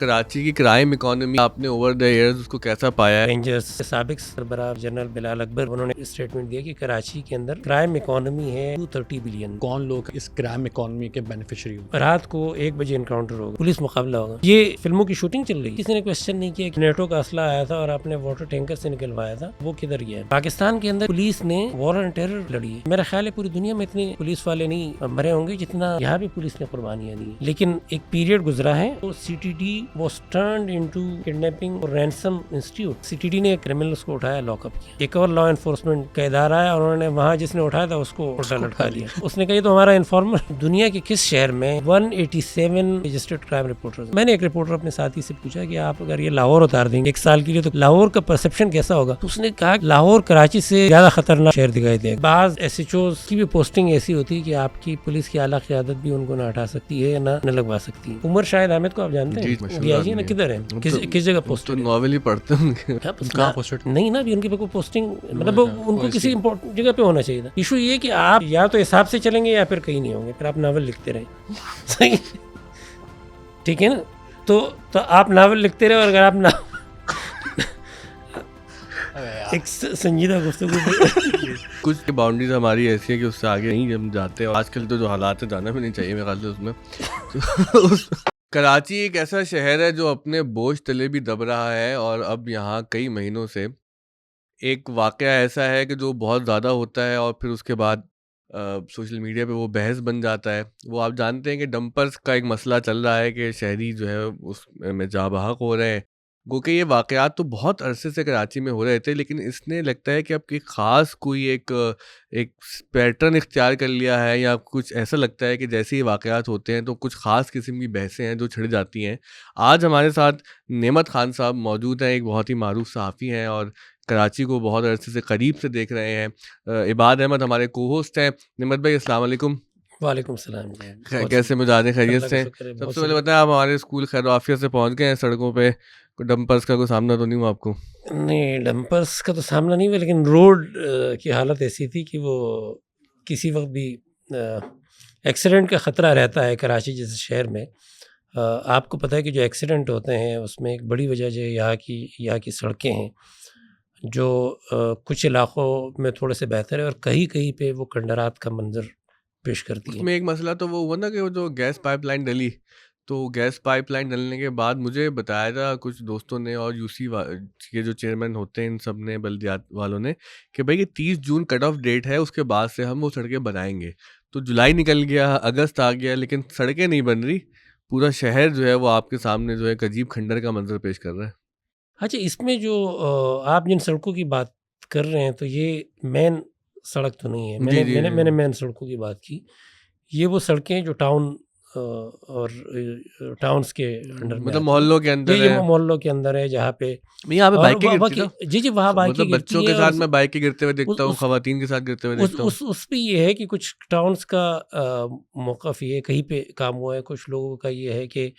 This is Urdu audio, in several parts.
کراچی کی کرائم اکانومی آپ نے اوور دا ایئرز اس کو کیسا پایا ہے؟ رینجرز کے سابق سربراہ جنرل بلال اکبر انہوں نے اسٹیٹمنٹ دیا کہ کراچی کے اندر کرائم اکانومی ہے 230 بلین. کون لوگ اس کرائم اکانومی کے بینیفیشری ہوں؟ رات کو 1 بجے انکاؤنٹر ہوگا, پولیس مقابلہ ہوگا. یہ فلموں کی شوٹنگ چل رہی ہے. کسی نے کوشچن نہیں کیا کہ نیٹو کا اسلحہ آیا تھا اور آپ نے واٹر ٹینکر سے نکلوایا تھا, وہ کدھر گیا؟ پاکستان کے اندر پولیس نے وار آن ٹیرر لڑی ہے. میرا خیال ہے پوری دنیا میں اتنے پولیس والے نہیں مرے ہوں گے جتنا یہاں بھی پولیس نے قربانیاں دی. لیکن ایک پیریڈ گزرا ہے تو C T D was turned into kidnapping اور ransom institute. C T D نے کرمنلز کو اٹھایا, لاک اپ کیا. ایک اور لا انفورسمنٹ کا ادارہ ہے اور انہوں نے وہاں جس نے اٹھایا تھا اس کو الٹا لٹکا دیا. اس نے کہا یہ تو ہمارا انفارمر. دنیا کے کس شہر میں 187 رجسٹرڈ کرائم رپورٹرز. میں نے ایک رپورٹر اپنے ساتھی سے پوچھا کہ آپ اگر یہ لاہور اتار دیں گے 1 سال کے لیے تو لاہور کا پرسپشن کیسا ہوگا؟ تو اس نے کہا لاہور کراچی سے زیادہ خطرناک شہر دکھائی دے گا. بعض ایس ایچ اوز کی بھی پوسٹنگ ایسی ہوتی ہے کہ آپ کی پولیس کی اعلیٰ قیادت بھی ان کو نہ ہٹا سکتی ہے نہ لگوا سکتی ہے. عمر شاہد احمد کو آپ جانتے ہیں؟ گیا جی نا, کدھر ہے, کس جگہ پوسٹ؟ ناول ہی پڑھتے ہوں نہیں نا, ان کی پوسٹنگ مطلب ان کو کسی امپورٹنٹ جگہ پہ ہونا چاہیے تھا. ایشو یہ کہ آپ یا تو حساب سے چلیں گے یا پھر کہیں نہیں ہوں گے, پھر آپ ناول لکھتے رہیں. صحیح, ٹھیک ہے نا. تو آپ ناول لکھتے رہے, اور اگر آپ ایک سنجیدہ گفتگو کچھ باؤنڈریز ہماری ایسی ہے کہ اس سے آگے نہیں ہم جاتے, اور آج کل تو جو حالات ہیں جانا بھی نہیں چاہیے میرے خیال سے اس میں. کراچی ایک ایسا شہر ہے جو اپنے بوجھ تلے بھی دب رہا ہے, اور اب یہاں کئی مہینوں سے ایک واقعہ ایسا ہے کہ جو بہت زیادہ ہوتا ہے اور پھر اس کے بعد سوشل میڈیا پہ وہ بحث بن جاتا ہے. وہ آپ جانتے ہیں کہ ڈمپرز کا ایک مسئلہ چل رہا ہے کہ شہری جو ہے اس میں جاں بحق ہو رہے ہیں. گو کہ یہ واقعات تو بہت عرصے سے کراچی میں ہو رہے تھے, لیکن اس نے لگتا ہے کہ اب ایک خاص کوئی ایک پیٹرن اختیار کر لیا ہے, یا کچھ ایسا لگتا ہے کہ جیسے یہ واقعات ہوتے ہیں تو کچھ خاص قسم کی بحثیں ہیں جو چھڑ جاتی ہیں. آج ہمارے ساتھ نعمت خان صاحب موجود ہیں, ایک بہت ہی معروف صحافی ہیں اور کراچی کو بہت عرصے سے قریب سے دیکھ رہے ہیں. عباد احمد ہمارے کو ہوسٹ ہیں. نعمت بھائی السلام علیکم. وعلیکم السلام. کیسے مزاج ہیں, خیریت سے؟ سب سے پہلے بتائیں, آپ ہمارے اسکول خیر و عافیت سے پہنچ گئے ہیں سڑکوں پہ؟ ڈمپرس کا کوئی سامنا تو نہیں ہوا آپ کو؟ نہیں, ڈمپرس کا تو سامنا نہیں ہوا, لیکن روڈ کی حالت ایسی تھی کہ وہ کسی وقت بھی ایکسیڈنٹ کا خطرہ رہتا ہے کراچی جیسے شہر میں. آپ کو پتہ ہے کہ جو ایکسیڈنٹ ہوتے ہیں اس میں ایک بڑی وجہ جو یہاں کی سڑکیں ہیں, جو کچھ علاقوں میں تھوڑے سے بہتر ہے اور کہیں پہ وہ کنڈرات کا منظر پیش کرتی ہے. اس میں ایک مسئلہ تو وہ ہوا نا کہ وہ جو گیس پائپ لائن ڈلی, تو گیس پائپ لائن ڈلنے کے بعد مجھے بتایا تھا کچھ دوستوں نے اور یو سی کے جو چیئرمین ہوتے ہیں ان سب نے, بلدیات والوں نے, کہ بھائی یہ 30 جون کٹ آف ڈیٹ ہے, اس کے بعد سے ہم وہ سڑکیں بنائیں گے. تو جولائی نکل گیا, اگست آ گیا, لیکن سڑکیں نہیں بن رہی. پورا شہر جو ہے وہ آپ کے سامنے جو ہے ایک عجیب کھنڈر کا منظر پیش کر رہا ہے. اچھا, اس میں جو آپ جن سڑکوں کی بات کر رہے ہیں تو یہ مین سڑک تو نہیں ہے. میں نے مین سڑکوں کی بات کی. یہ وہ سڑکیں جو ٹاؤن اور ٹاؤنس کے انڈر میں, مطلب محلوں کے اندر یہ محلوں کے اندر ہے جہاں پہ یہاں پہ بائکیں گرتی ہیں. جی وہاں بائکیں گرتی ہیں. بچوں کے ساتھ میں بائکیں گرتے ہوئے دیکھتا ہوں, خواتین کے ساتھ گرتے ہوئے دیکھتا ہوں. اس پہ یہ ہے کہ کچھ ٹاؤنس کا موقف یہ کہیں پہ کام ہوا ہے, کچھ لوگوں کا یہ ہے کہ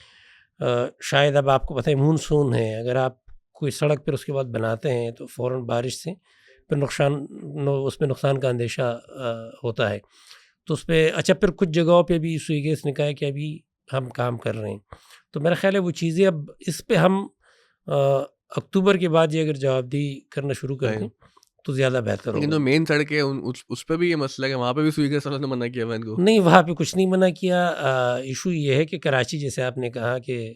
شاید اب آپ کو پتہ ہے مونسون ہے, اگر آپ کوئی سڑک پھر اس کے بعد بناتے ہیں تو فوراً بارش سے پھر اس میں نقصان کا اندیشہ ہوتا ہے. تو اس پہ اچھا پھر کچھ جگہوں پہ بھی سوئی گیس نے کہا ہے کہ ابھی ہم کام کر رہے ہیں. تو میرا خیال ہے وہ چیزیں اب اس پہ ہم اکتوبر کے بعد یہ اگر جواب دہی کرنا شروع کر دیں تو زیادہ بہتر ہوگا. لیکن جو مین سڑک ہے اس پہ بھی یہ مسئلہ ہے کہ وہاں پہ بھی سوئی گیس والوں نے منع کیا ہوا ان کو. نہیں, وہاں پہ کچھ نہیں منع کیا. ایشو یہ ہے کہ کراچی جیسے آپ نے کہا کہ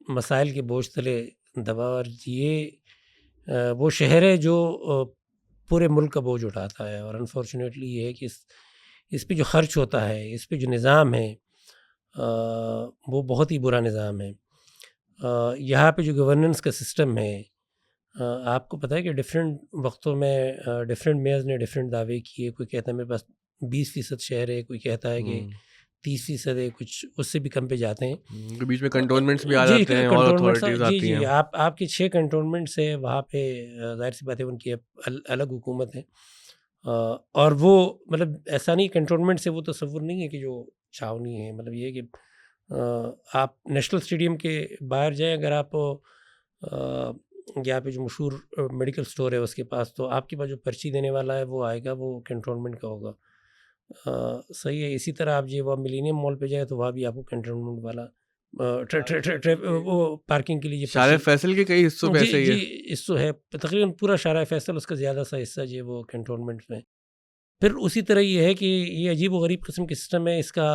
مسائل کے بوجھ تلے دبا, اور یہ وہ شہر ہے جو پورے ملک کا بوجھ اٹھاتا ہے. اور انفارچونیٹلی یہ ہے کہ اس پہ جو خرچ ہوتا ہے, اس پہ جو نظام ہے وہ بہت ہی برا نظام ہے. یہاں پہ جو گورننس کا سسٹم ہے, آپ کو پتہ ہے کہ ڈفرینٹ وقتوں میں ڈفرینٹ میئرز نے ڈفرینٹ دعوے کیے. کوئی کہتا ہے میرے پاس 20% شہر ہے, کوئی کہتا ہے کہ 30% ہے, کچھ اس سے بھی کم پہ جاتے ہیں. بیچ میں کنٹونمنٹس بھی آ جاتے ہیں اور اتھارٹیز آتی ہیں. جی آپ کے 6 کنٹونمنٹس ہیں وہاں پہ, ظاہر سی بات ہے ان کی الگ حکومت ہے. اور وہ مطلب ایسا نہیں, کنٹونمنٹ سے وہ تصور نہیں ہے کہ جو چھاونی ہے. مطلب یہ کہ آپ نیشنل اسٹیڈیم کے باہر جائیں, اگر آپ یہاں پہ جو مشہور میڈیکل سٹور ہے اس کے پاس, تو آپ کے پاس جو پرچی دینے والا ہے وہ آئے گا, وہ کنٹونمنٹ کا ہوگا. صحیح ہے. اسی طرح آپ وہ ملینیم مال پہ جائیں تو وہاں بھی آپ کو کنٹونمنٹ والا وہ پارکنگ کے لیے شارع فیصل کے کئی حصوں پہ ایسے ہی ہے. جی حصوں ہے تقریباً پورا شارع فیصل، اس کا زیادہ سا حصہ جو ہے وہ کنٹونمنٹ میں. پھر اسی طرح یہ ہے کہ یہ عجیب و غریب قسم کی سسٹم ہے اس کا.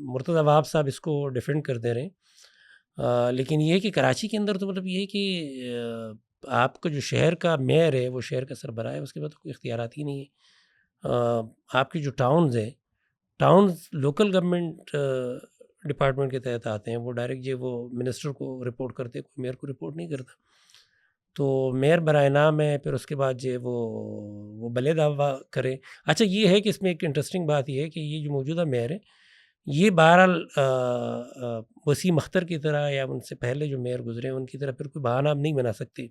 مرتضیٰ وہاب صاحب اس کو ڈیفینڈ کر دے رہے ہیں، لیکن یہ ہے کہ کراچی کے اندر تو مطلب یہ ہے کہ آپ کا جو شہر کا میئر ہے وہ شہر کا سربراہ ہے، اس کے بعد کوئی اختیارات ہی نہیں ہے. آپ کی جو ٹاؤنز ہیں، ٹاؤنز لوکل گورنمنٹ ڈپارٹمنٹ کے تحت آتے ہیں، وہ ڈائریکٹ جو وہ منسٹر کو رپورٹ کرتے، کوئی میئر کو رپورٹ نہیں کرتا. تو میئر برائے نام ہے، پھر اس کے بعد جو وہ بلے دعویٰ کرے. اچھا یہ ہے کہ اس میں ایک انٹرسٹنگ بات یہ ہے کہ یہ جو موجودہ میئر ہے یہ بہرحال وسیم اختر کی طرح یا ان سے پہلے جو میئر گزرے ان کی طرح پھر کوئی بہانہ آپ نہیں بنا سکتے،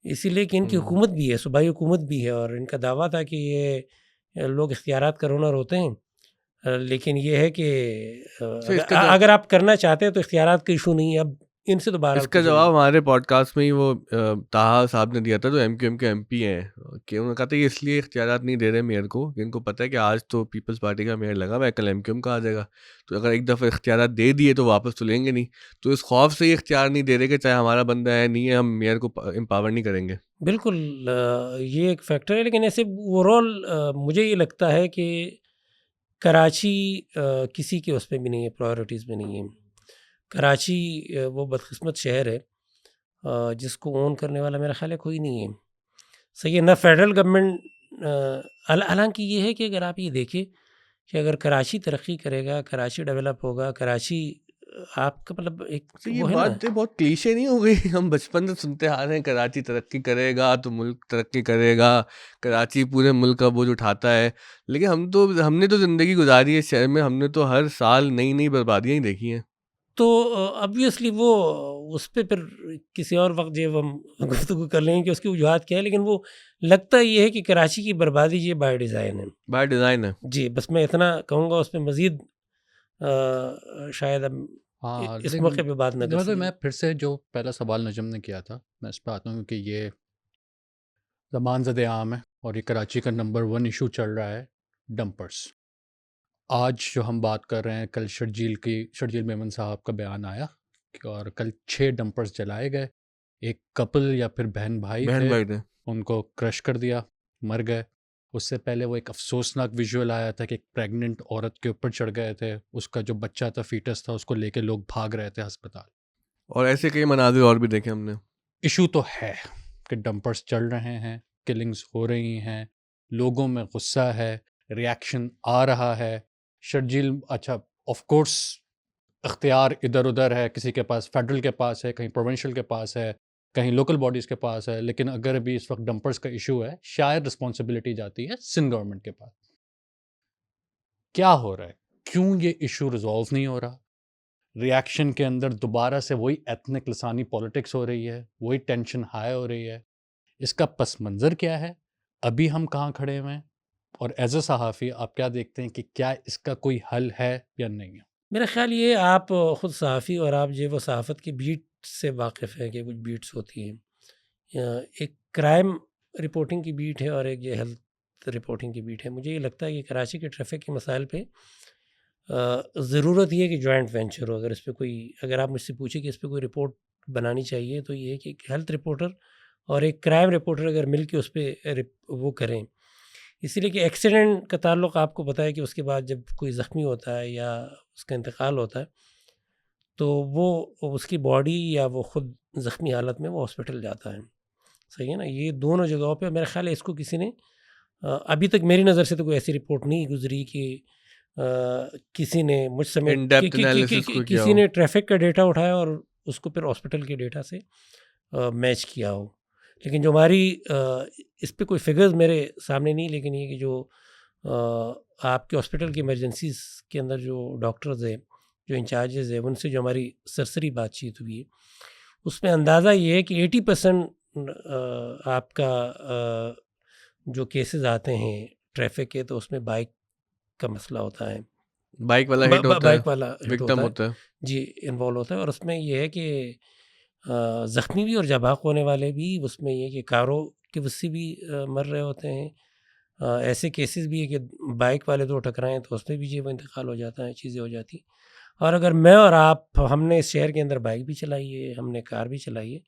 اسی لیے کہ ان کی حکومت بھی ہے، صوبائی حکومت بھی ہے، اور ان کا دعویٰ تھا کہ یہ لوگ اختیارات کا رونر ہوتے ہیں. لیکن یہ ہے کہ اگر آپ کرنا چاہتے ہیں تو اختیارات کا ایشو نہیں ہے. اب ان سے تو بہرحال اس کا جواب ہمارے پوڈ کاسٹ میں ہی وہ طاہا صاحب نے دیا تھا جو ایم کیو ایم کے ایم پی ہیں، کہ انہوں نے کہا تھا یہ اس لیے اختیارات نہیں دے رہے میئر کو کہ ان کو پتہ ہے کہ آج تو پیپلز پارٹی کا میئر لگا ہوا ہے، کل ایم کیو ایم کا آ جائے گا، تو اگر ایک دفعہ اختیارات دے دیے تو واپس تو لیں گے نہیں. تو اس خوف سے یہ اختیار نہیں دے رہے کہ چاہے ہمارا بندہ ہے نہیں ہے ہم میئر کو امپاور نہیں کریں گے. بالکل یہ ایک فیکٹر ہے. لیکن ایسے اوور آل مجھے یہ لگتا ہے کہ کراچی کسی کے اس پہ بھی نہیں ہے، پرائیورٹیز میں نہیں ہے. کراچی وہ بدقسمت شہر ہے جس کو اون کرنے والا میرا خیال ہے کوئی نہیں ہے. صحیح ہے، نہ فیڈرل گورنمنٹ. حالانکہ یہ ہے کہ اگر آپ یہ دیکھیں کہ اگر کراچی ترقی کرے گا، کراچی ڈیولپ ہوگا، کراچی آپ کا مطلب ایک یہ وہ ہے نا، بات بہت کلیشے نہیں ہو گئی؟ ہم بچپن سے سنتے آ رہے ہیں کراچی ترقی کرے گا تو ملک ترقی کرے گا، کراچی پورے ملک کا بوجھ اٹھاتا ہے. لیکن ہم نے تو زندگی گزاری ہے اس شہر میں، ہم نے تو ہر سال نئی نئی بربادیاں ہی دیکھی ہیں. تو obviously وہ اس پہ پھر کسی اور وقت جو ہم گفتگو کر لیں گے کہ اس کی وجوہات کیا ہے. لیکن وہ لگتا یہ ہے کہ کراچی کی بربادی یہ بائی ڈیزائن ہے. بائی ڈیزائن ہے جی بس میں اتنا کہوں گا، اس پہ مزید شاید اب اس موقع پہ بات نہ کر سکیں. میں پھر سے جو پہلا سوال نجم نے کیا تھا میں اس پہ آتا ہوں کہ یہ زمان زد عام ہے اور یہ کراچی کا نمبر 1 ایشو چل رہا ہے، ڈمپرس. آج جو ہم بات کر رہے ہیں، کل شرجیل میمن صاحب کا بیان آیا اور کل 6 ڈمپرس جلائے گئے. ایک کپل یا پھر بہن بھائی تھے، ان کو کرش کر دیا، مر گئے. اس سے پہلے وہ ایک افسوسناک ویژول آیا تھا کہ ایک پریگننٹ عورت کے اوپر چڑھ گئے تھے، اس کا جو بچہ تھا، فیٹس تھا، اس کو لے کے لوگ بھاگ رہے تھے ہسپتال. اور ایسے کئی مناظر اور بھی دیکھے ہم نے. ایشو تو ہے کہ ڈمپرس چل رہے ہیں، کلنگز ہو رہی ہیں، لوگوں میں غصہ ہے، ریاکشن آ رہا ہے. شرجیل اچھا آف کورس اختیار ادھر ادھر ہے، کسی کے پاس فیڈرل کے پاس ہے، کہیں پروونشل کے پاس ہے، کہیں لوکل باڈیز کے پاس ہے. لیکن اگر ابھی اس وقت ڈمپرس کا ایشو ہے، شاید رسپانسبلٹی جاتی ہے سندھ گورنمنٹ کے پاس. کیا ہو رہا ہے؟ کیوں یہ ایشو ریزالو نہیں ہو رہا؟ ریاکشن کے اندر دوبارہ سے وہی ایتھنک لسانی پولیٹکس ہو رہی ہے، وہی ٹینشن ہائی ہو رہی ہے. اس کا پس منظر کیا ہے؟ ابھی ہم کہاں کھڑے ہوئے ہیں؟ اور ایز اے صحافی آپ کیا دیکھتے ہیں کہ کیا اس کا کوئی حل ہے یا نہیں ہے؟ میرا خیال یہ، آپ خود صحافی اور آپ جو وہ صحافت کی بیٹ سے واقف ہے کہ کچھ بیٹس ہوتی ہیں، ایک کرائم رپورٹنگ کی بیٹ ہے اور ایک جو ہیلتھ رپورٹنگ کی بیٹ ہے. مجھے یہ لگتا ہے کہ کراچی کے ٹریفک کے مسائل پہ ضرورت یہ ہے کہ جوائنٹ وینچر ہو. اگر آپ مجھ سے پوچھیں کہ اس پہ کوئی رپورٹ بنانی چاہیے تو یہ ہے کہ ایک ہیلتھ رپورٹر اور ایک کرائم رپورٹر اگر مل کے اس پہ وہ کریں. اسی لیے کہ ایکسیڈنٹ کا تعلق آپ کو پتہ ہے کہ اس کے بعد جب کوئی زخمی ہوتا ہے یا اس کا انتقال ہوتا ہے تو وہ اس کی باڈی یا وہ خود زخمی حالت میں وہ ہاسپٹل جاتا ہے. صحیح ہے نا؟ یہ دونوں جگہوں پہ میرا خیال ہے اس کو کسی نے ابھی تک میری نظر سے تو کوئی ایسی رپورٹ نہیں گزری کہ کسی نے مجھ سمیت کسی نے ٹریفک کا ڈیٹا اٹھایا اور اس کو پھر ہاسپٹل کے ڈیٹا سے میچ کیا ہو. لیکن جو ہماری اس پہ کوئی فگرز میرے سامنے نہیں، لیکن یہ کہ جو آپ کے ہاسپٹل کی ایمرجنسیز کے اندر جو ڈاکٹرز ہیں، جو انچارجز ہیں، ان سے جو ہماری سرسری بات چیت ہوئی ہے اس میں اندازہ یہ ہے کہ 80% آپ کا جو کیسز آتے ہیں ٹریفک کے تو اس میں بائک کا مسئلہ ہوتا ہے، بائک والا ہٹ ہوتا ہے جی انوالو ہوتا ہے. اور اس میں یہ ہے کہ زخمی بھی اور جباق ہونے والے بھی، اس میں یہ کہ کاروں کی وجہ سے بھی مر رہے ہوتے ہیں. ایسے کیسز بھی ہے کہ بائک والے دو ٹکرائیں تو اس میں بھی جو انتقال ہو جاتا ہے، چیزیں ہو جاتی. اور اگر میں اور آپ ہم نے اس شہر کے اندر بائک بھی چلائی ہے, ہم نے کار بھی چلائی ہے,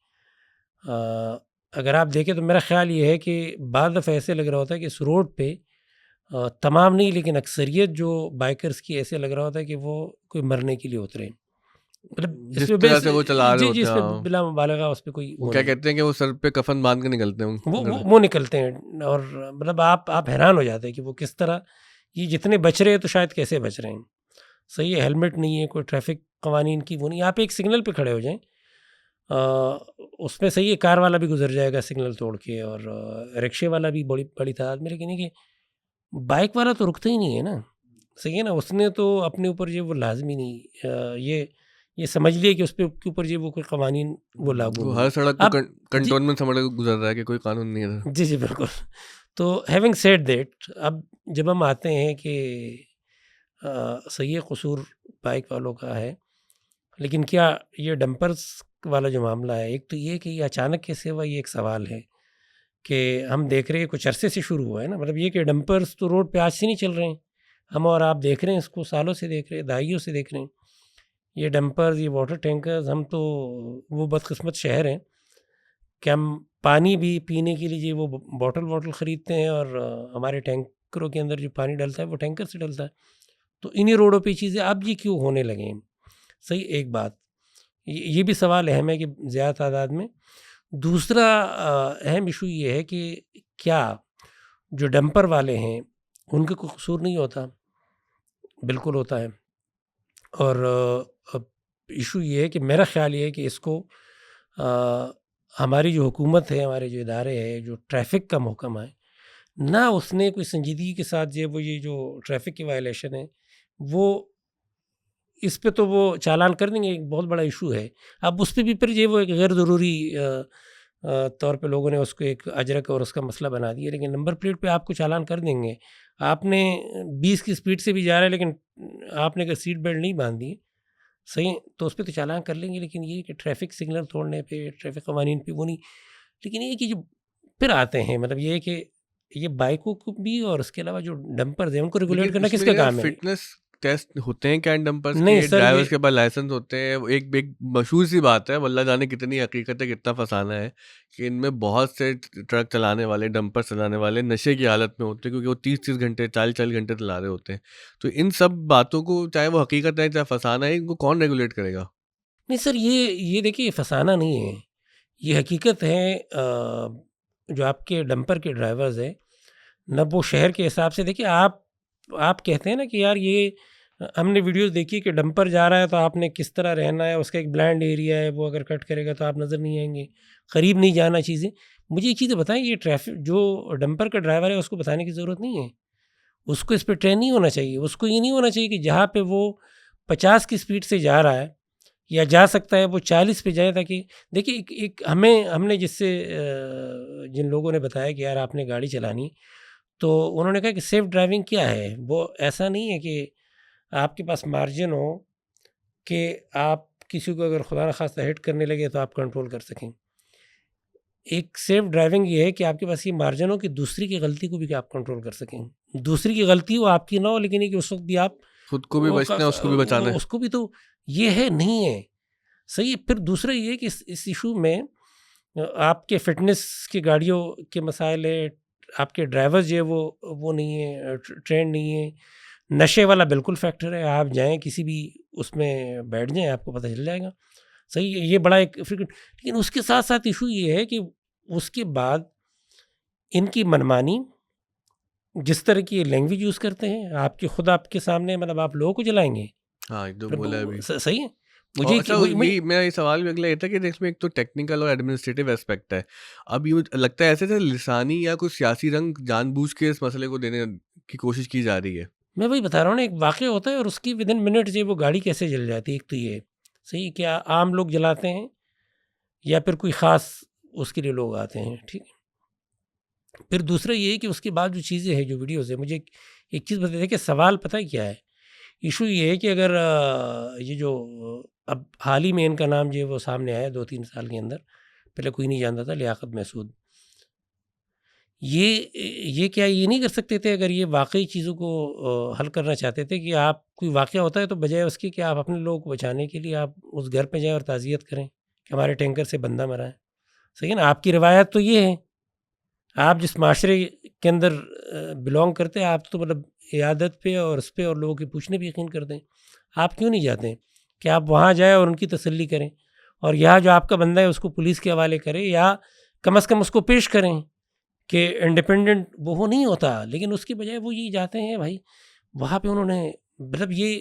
اگر آپ دیکھیں تو میرا خیال یہ ہے کہ بعض دفعہ ایسے لگ رہا ہوتا ہے کہ اس روڈ پہ تمام نہیں لیکن اکثریت جو بائکرز کی ایسے لگ رہا ہوتا ہے کہ وہ کوئی مرنے کے لیے اترے ہیں. مطلب اس جس پہ طرح سے وہ چلا رہے جی ہوتے اس ہیں. پہ ہاں. بلا مبالغہ اس پہ کوئی وہ کیا کہتے ہیں کہ وہ سر پہ کفن باندھ کے نکلتے ہیں وہ نکلتے ہیں, اور مطلب آپ حیران ہو جاتے ہیں کہ وہ کس طرح, یہ جتنے بچ رہے ہیں تو شاید کیسے بچ رہے ہیں. صحیح ہے, ہیلمٹ نہیں ہے, کوئی ٹریفک قوانین کی وہ نہیں. آپ ایک سگنل پہ کھڑے ہو جائیں, اس میں صحیح ہے کار والا بھی گزر جائے گا سگنل توڑ کے, اور رکشے والا بھی بڑی تعداد میں, لیکن یہ کہ بائک والا تو رکتا ہی نہیں ہے نا. صحیح ہے نا, اس نے تو اپنے اوپر یہ وہ لازمی نہیں یہ سمجھ لیے کہ اس پہ کے اوپر یہ وہ کوئی قوانین وہ لاگو وہ نہیں. ہر سڑک اب کو کنٹونمنٹ سمجھ کے گزر رہا ہے کہ کوئی قانون نہیں ہے. جی بالکل. تو ہیونگ سیڈ دیٹ, اب جب ہم آتے ہیں کہ صحیح قصور بائک والوں کا ہے, لیکن کیا یہ ڈمپرز والا جو معاملہ ہے, ایک تو یہ کہ یہ اچانک کیسے ہوا, یہ ایک سوال ہے کہ ہم دیکھ رہے ہیں کچھ عرصے سے شروع ہوا ہے نا. مطلب یہ کہ ڈمپرز تو روڈ پہ آج سے نہیں چل رہے ہیں, ہم اور آپ دیکھ رہے ہیں اس کو, سالوں سے دیکھ رہے ہیں, دہائیوں سے دیکھ رہے ہیں. یہ ڈمپرز, یہ واٹر ٹینکرز, ہم تو وہ بدقسمت شہر ہیں کہ ہم پانی بھی پینے کے لیے وہ باٹل خریدتے ہیں, اور ہمارے ٹینکروں کے اندر جو پانی ڈلتا ہے وہ ٹینکر سے ڈلتا ہے. تو انہی روڈوں پہ چیزیں اب یہ کیوں ہونے لگے ہیں. صحیح, ایک بات یہ بھی سوال اہم ہے کہ زیادہ تعداد میں. دوسرا اہم ایشو یہ ہے کہ کیا جو ڈمپر والے ہیں ان کا کوئی قصور نہیں ہوتا؟ بالکل ہوتا ہے. اور ایشو یہ ہے کہ میرا خیال یہ ہے کہ اس کو ہماری جو حکومت ہے, ہمارے جو ادارے ہیں, جو ٹریفک کا محکمہ ہے, نہ اس نے کوئی سنجیدگی کے ساتھ یہ جو ٹریفک کی وائلیشن ہے وہ اس پہ تو وہ چالان کر دیں گے, ایک بہت بڑا ایشو ہے. اب اس پہ بھی پھر وہ ایک غیر ضروری طور پہ لوگوں نے اس کو ایک اجرک اور اس کا مسئلہ بنا دیا. لیکن نمبر پلیٹ پہ آپ کو چالان کر دیں گے, آپ نے 20 کی سپیڈ سے بھی جا رہا ہے لیکن آپ نے اگر سیٹ بیلٹ نہیں باندھی صحیح تو اس پہ تو چالان کر لیں گے. لیکن یہ کہ ٹریفک سگنل توڑنے پہ, ٹریفک قوانین پہ وہ نہیں. لیکن یہ کہ جو پھر آتے ہیں, مطلب یہ کہ یہ بائکوں کو بھی اور اس کے علاوہ جو ڈمپرز ہیں ان کو ریگولیٹ کرنا کس کا کام ہے؟ فٹنس ٹیسٹ ہوتے ہیں کیا ان ڈمپرز نہیں کے؟ سر, ڈرائیورز کے پاس لائسنس ہوتے ہیں. ایک مشہور سی بات ہے, واللہ جانے کتنی حقیقت ہے, کتنا فسانہ ہے کہ ان میں بہت سے ٹرک چلانے والے, ڈمپر چلانے والے نشے کی حالت میں ہوتے ہیں, کیونکہ وہ 30 گھنٹے 40 گھنٹے چلا رہے ہوتے ہیں. تو ان سب باتوں کو, چاہے وہ حقیقت ہے چاہے فسانہ ہے, ان کو کون ریگولیٹ کرے گا؟ نہیں سر, یہ دیکھیے یہ فسانہ نہیں ہے, یہ حقیقت ہے. جو آپ کے ڈمپر کے ڈرائیورز ہیں نہ, وہ شہر کے حساب سے دیکھیے, آپ کہتے ہیں نا کہ یار یہ ہم نے ویڈیوز دیکھی کہ ڈمپر جا رہا ہے تو آپ نے کس طرح رہنا ہے, اس کا ایک بلائنڈ ایریا ہے, وہ اگر کٹ کرے گا تو آپ نظر نہیں آئیں گے, قریب نہیں جانا چیزیں. مجھے یہ چیزیں بتائیں, یہ ٹریفک جو ڈمپر کا ڈرائیور ہے اس کو بتانے کی ضرورت نہیں ہے, اس کو اس پہ ٹرین نہیں ہونا چاہیے. اس کو یہ نہیں ہونا چاہیے کہ جہاں پہ وہ 50 کی سپیڈ سے جا رہا ہے یا جا سکتا ہے وہ 40 پہ جائے, تاکہ دیکھیے ایک ہم نے جس سے جن لوگوں نے بتایا کہ یار آپ نے گاڑی چلانی, تو انہوں نے کہا کہ سیف ڈرائیونگ کیا ہے. وہ ایسا نہیں ہے کہ آپ کے پاس مارجن ہو کہ آپ کسی کو اگر خدا نخواستہ ہٹ کرنے لگے تو آپ کنٹرول کر سکیں. ایک سیف ڈرائیونگ یہ ہے کہ آپ کے پاس یہ مارجن ہو کہ دوسری کی غلطی کو بھی کہ آپ کنٹرول کر سکیں. دوسری کی غلطی ہو, آپ کی نہ ہو, لیکن یہ کہ اس وقت بھی آپ خود کو بھی بچنا ہے, اس کو بھی بچانا ہے, اس کو بھی, تو یہ ہے نہیں ہے. صحیح. پھر دوسرا یہ کہ اس ایشو میں آپ کے فٹنس کی گاڑیوں کے مسائل ہے, آپ کے ڈرائیورز جو ہے وہ نہیں ہے, ٹرینڈ نہیں ہے. نشے والا بالکل فیکٹر ہے, آپ جائیں کسی بھی اس میں بیٹھ جائیں آپ کو پتہ چل جائے گا. صحیح ہے, یہ بڑا ایک فریکوینٹ. لیکن اس کے ساتھ ساتھ ایشو یہ ہے کہ اس کے بعد ان کی منمانی, جس طرح کی لینگویج یوز کرتے ہیں, آپ کے سامنے, مطلب آپ لوگوں کو جلائیں گے. ہاں جو بولا ابھی صحیح ہے. میرا یہ سوال بھی اگلا یہ تھا کہ اس میں ایک تو ٹیکنیکل اور ایڈمنسٹریٹو اسپیکٹ ہے. اب یہ لگتا ہے ایسے تھے لسانی یا کوئی سیاسی رنگ جان بوجھ کے اس مسئلے کو دینے کی کوشش کی جا رہی ہے. میں وہی بتا رہا ہوں نا, ایک واقعہ ہوتا ہے اور اس کی ودن منٹ سے وہ گاڑی کیسے جل جاتی ہے. ایک تو یہ صحیح, کیا عام لوگ جلاتے ہیں یا پھر کوئی خاص اس کے لیے لوگ آتے ہیں, ٹھیک ہے. پھر دوسرا یہ ہے کہ اس کے بعد جو چیزیں ہیں, جو ویڈیوز ہیں, مجھے ایک چیز بتا دیں کہ سوال پتہ ہے کیا ہے. ایشو یہ ہے کہ اگر یہ جو اب حال ہی میں ان کا نام جو ہے وہ سامنے آیا 2-3 سال کے اندر, پہلے کوئی نہیں جانتا تھا, لیاقت محسود. یہ کیا یہ نہیں کر سکتے تھے اگر یہ واقعی چیزوں کو حل کرنا چاہتے تھے کہ آپ کوئی واقعہ ہوتا ہے تو بجائے اس کے کہ آپ اپنے لوگوں کو بچانے کے لیے آپ اس گھر پہ جائیں اور تعزیت کریں کہ ہمارے ٹینکر سے بندہ مرا ہے. صحیح ہے نا. آپ کی روایت تو یہ ہے, آپ جس معاشرے کے اندر بلونگ کرتے ہیں آپ تو مطلب عیادت پہ اور اس پہ اور لوگوں کے پوچھنے پہ یقین کرتے ہیں. آپ کیوں نہیں جاتے ہیں کہ آپ وہاں جائیں اور ان کی تسلی کریں اور یہاں جو آپ کا بندہ ہے اس کو پولیس کے حوالے کریں یا کم از کم اس کو پیش کریں کہ انڈیپینڈنٹ وہ نہیں ہوتا, لیکن اس کی بجائے وہ یہ جاتے ہیں بھائی وہاں پہ انہوں نے مطلب یہ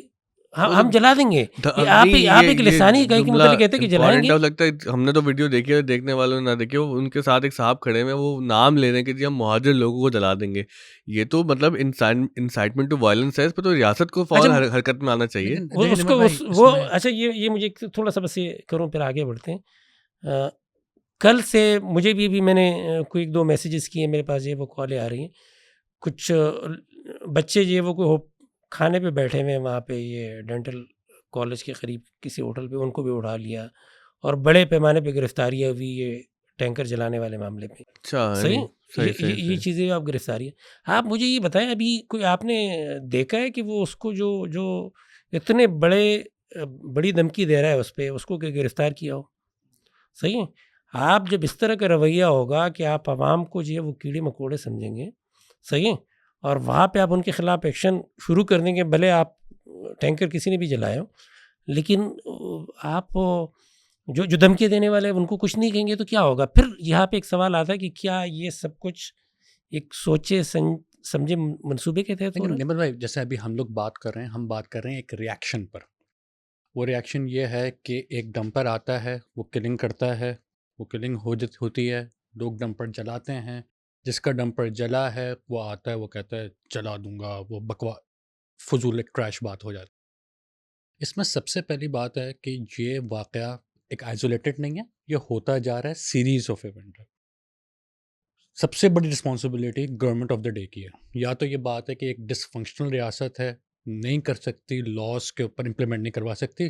ہم جلا دیں گے. آپ ایک لسانی کہیں کے متعلق کہتے ہیں کہ جلائیں گے. لگتا ہے ہم نے تو ویڈیو دیکھی ہے, دیکھنے والوں نے نہ دیکھی, ان کے ساتھ ایک صاحب کھڑے ہیں وہ نام لے رہے ہیں کہ جی ہم مہاجر لوگوں کو جلا دیں گے. یہ تو مطلب انسائٹمنٹ ٹو وائلنس ہے, اس پہ تو ریاست کو فوراً حرکت میں آنا چاہیے. اس کو وہ اچھا یہ مجھے تھوڑا سا بس یہ کروں پھر آگے بڑھتے ہیں. کل سے مجھے بھی میں نے کوئی 1-2 میسیجز کیے, میرے پاس یہ وہ کالیں آ رہی ہیں. کچھ بچے یہ وہ کوئی کھانے پہ بیٹھے ہوئے ہیں وہاں پہ یہ ڈینٹل کالج کے قریب کسی ہوٹل پہ, ان کو بھی اٹھا لیا اور بڑے پیمانے پہ گرفتاریاں ہوئی یہ ٹینکر جلانے والے معاملے پہ. صحیح یہ چیزیں آپ گرفتاری ہے. آپ مجھے یہ بتائیں ابھی کوئی آپ نے دیکھا ہے کہ وہ اس کو جو اتنے بڑی دھمکی دے رہا ہے اس پہ اس کو کہ گرفتار کیا ہو؟ صحیح ہے. آپ جب اس طرح کا رویہ ہوگا کہ آپ عوام کو جو ہے وہ کیڑے مکوڑے سمجھیں گے, صحیح ہے, اور وہاں پہ آپ ان کے خلاف ایکشن شروع کر دیں گے, بھلے آپ ٹینکر کسی نے بھی جلایا ہو, لیکن آپ جو دھمکی دینے والے ان کو کچھ نہیں کہیں گے تو کیا ہوگا؟ پھر یہاں پہ ایک سوال آتا ہے کہ کیا یہ سب کچھ ایک سوچے سمجھے منصوبے کے تحت ہو رہا ہے؟ نمبر بھائی جیسے ابھی ہم لوگ بات کر رہے ہیں, ہم بات کر رہے ہیں ایک ریاکشن پر. وہ ریاکشن یہ ہے کہ ایک ڈمپر آتا ہے, وہ کلنگ کرتا ہے, وہ کلنگ ہوتی ہے, لوگ ڈمپر جلاتے ہیں, جس کا ڈمپر جلا ہے وہ آتا ہے وہ کہتا ہے جلا دوں گا, وہ فضول ایک ٹریش بات ہو جاتی. اس میں سب سے پہلی بات ہے کہ یہ واقعہ ایک آئسولیٹڈ نہیں ہے, یہ ہوتا جا رہا ہے سیریز آف ایونٹ ہے. سب سے بڑی responsibility government of the day کی ہے. یا تو یہ بات ہے کہ ایک ڈس فنکشنل ریاست ہے, نہیں کر سکتی, لاس کے اوپر امپلیمنٹ نہیں کروا سکتی.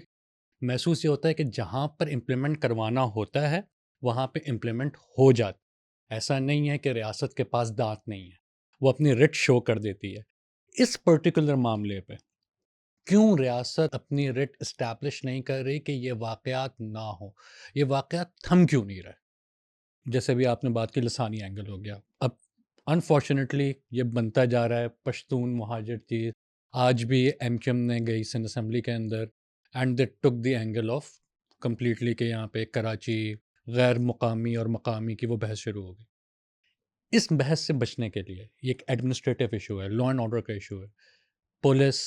محسوس یہ ہوتا ہے کہ جہاں پر امپلیمنٹ کروانا ہوتا ہے وہاں پہ امپلیمنٹ ہو جاتا. ایسا نہیں ہے کہ ریاست کے پاس دانت نہیں ہے, وہ اپنی رٹ شو کر دیتی ہے. اس پرٹیکولر معاملے پہ کیوں ریاست اپنی رٹ اسٹیبلش نہیں کر رہی کہ یہ واقعات نہ ہوں؟ یہ واقعات تھم کیوں نہیں رہے؟ جیسے بھی آپ نے بات کی لسانی اینگل ہو گیا, اب انفارچونیٹلی یہ بنتا جا رہا ہے پشتون مہاجر چیز. آج بھی ایم کیو ایم نے گئی سندھ اسمبلی کے اندر and they took the angle of completely کہ یہاں پہ کراچی غیر مقامی اور مقامی کی وہ بحث شروع ہو گئی. اس بحث سے بچنے کے لیے یہ ایک ایڈمنسٹریٹو ایشو ہے, لا اینڈ آرڈر کا ایشو ہے. پولیس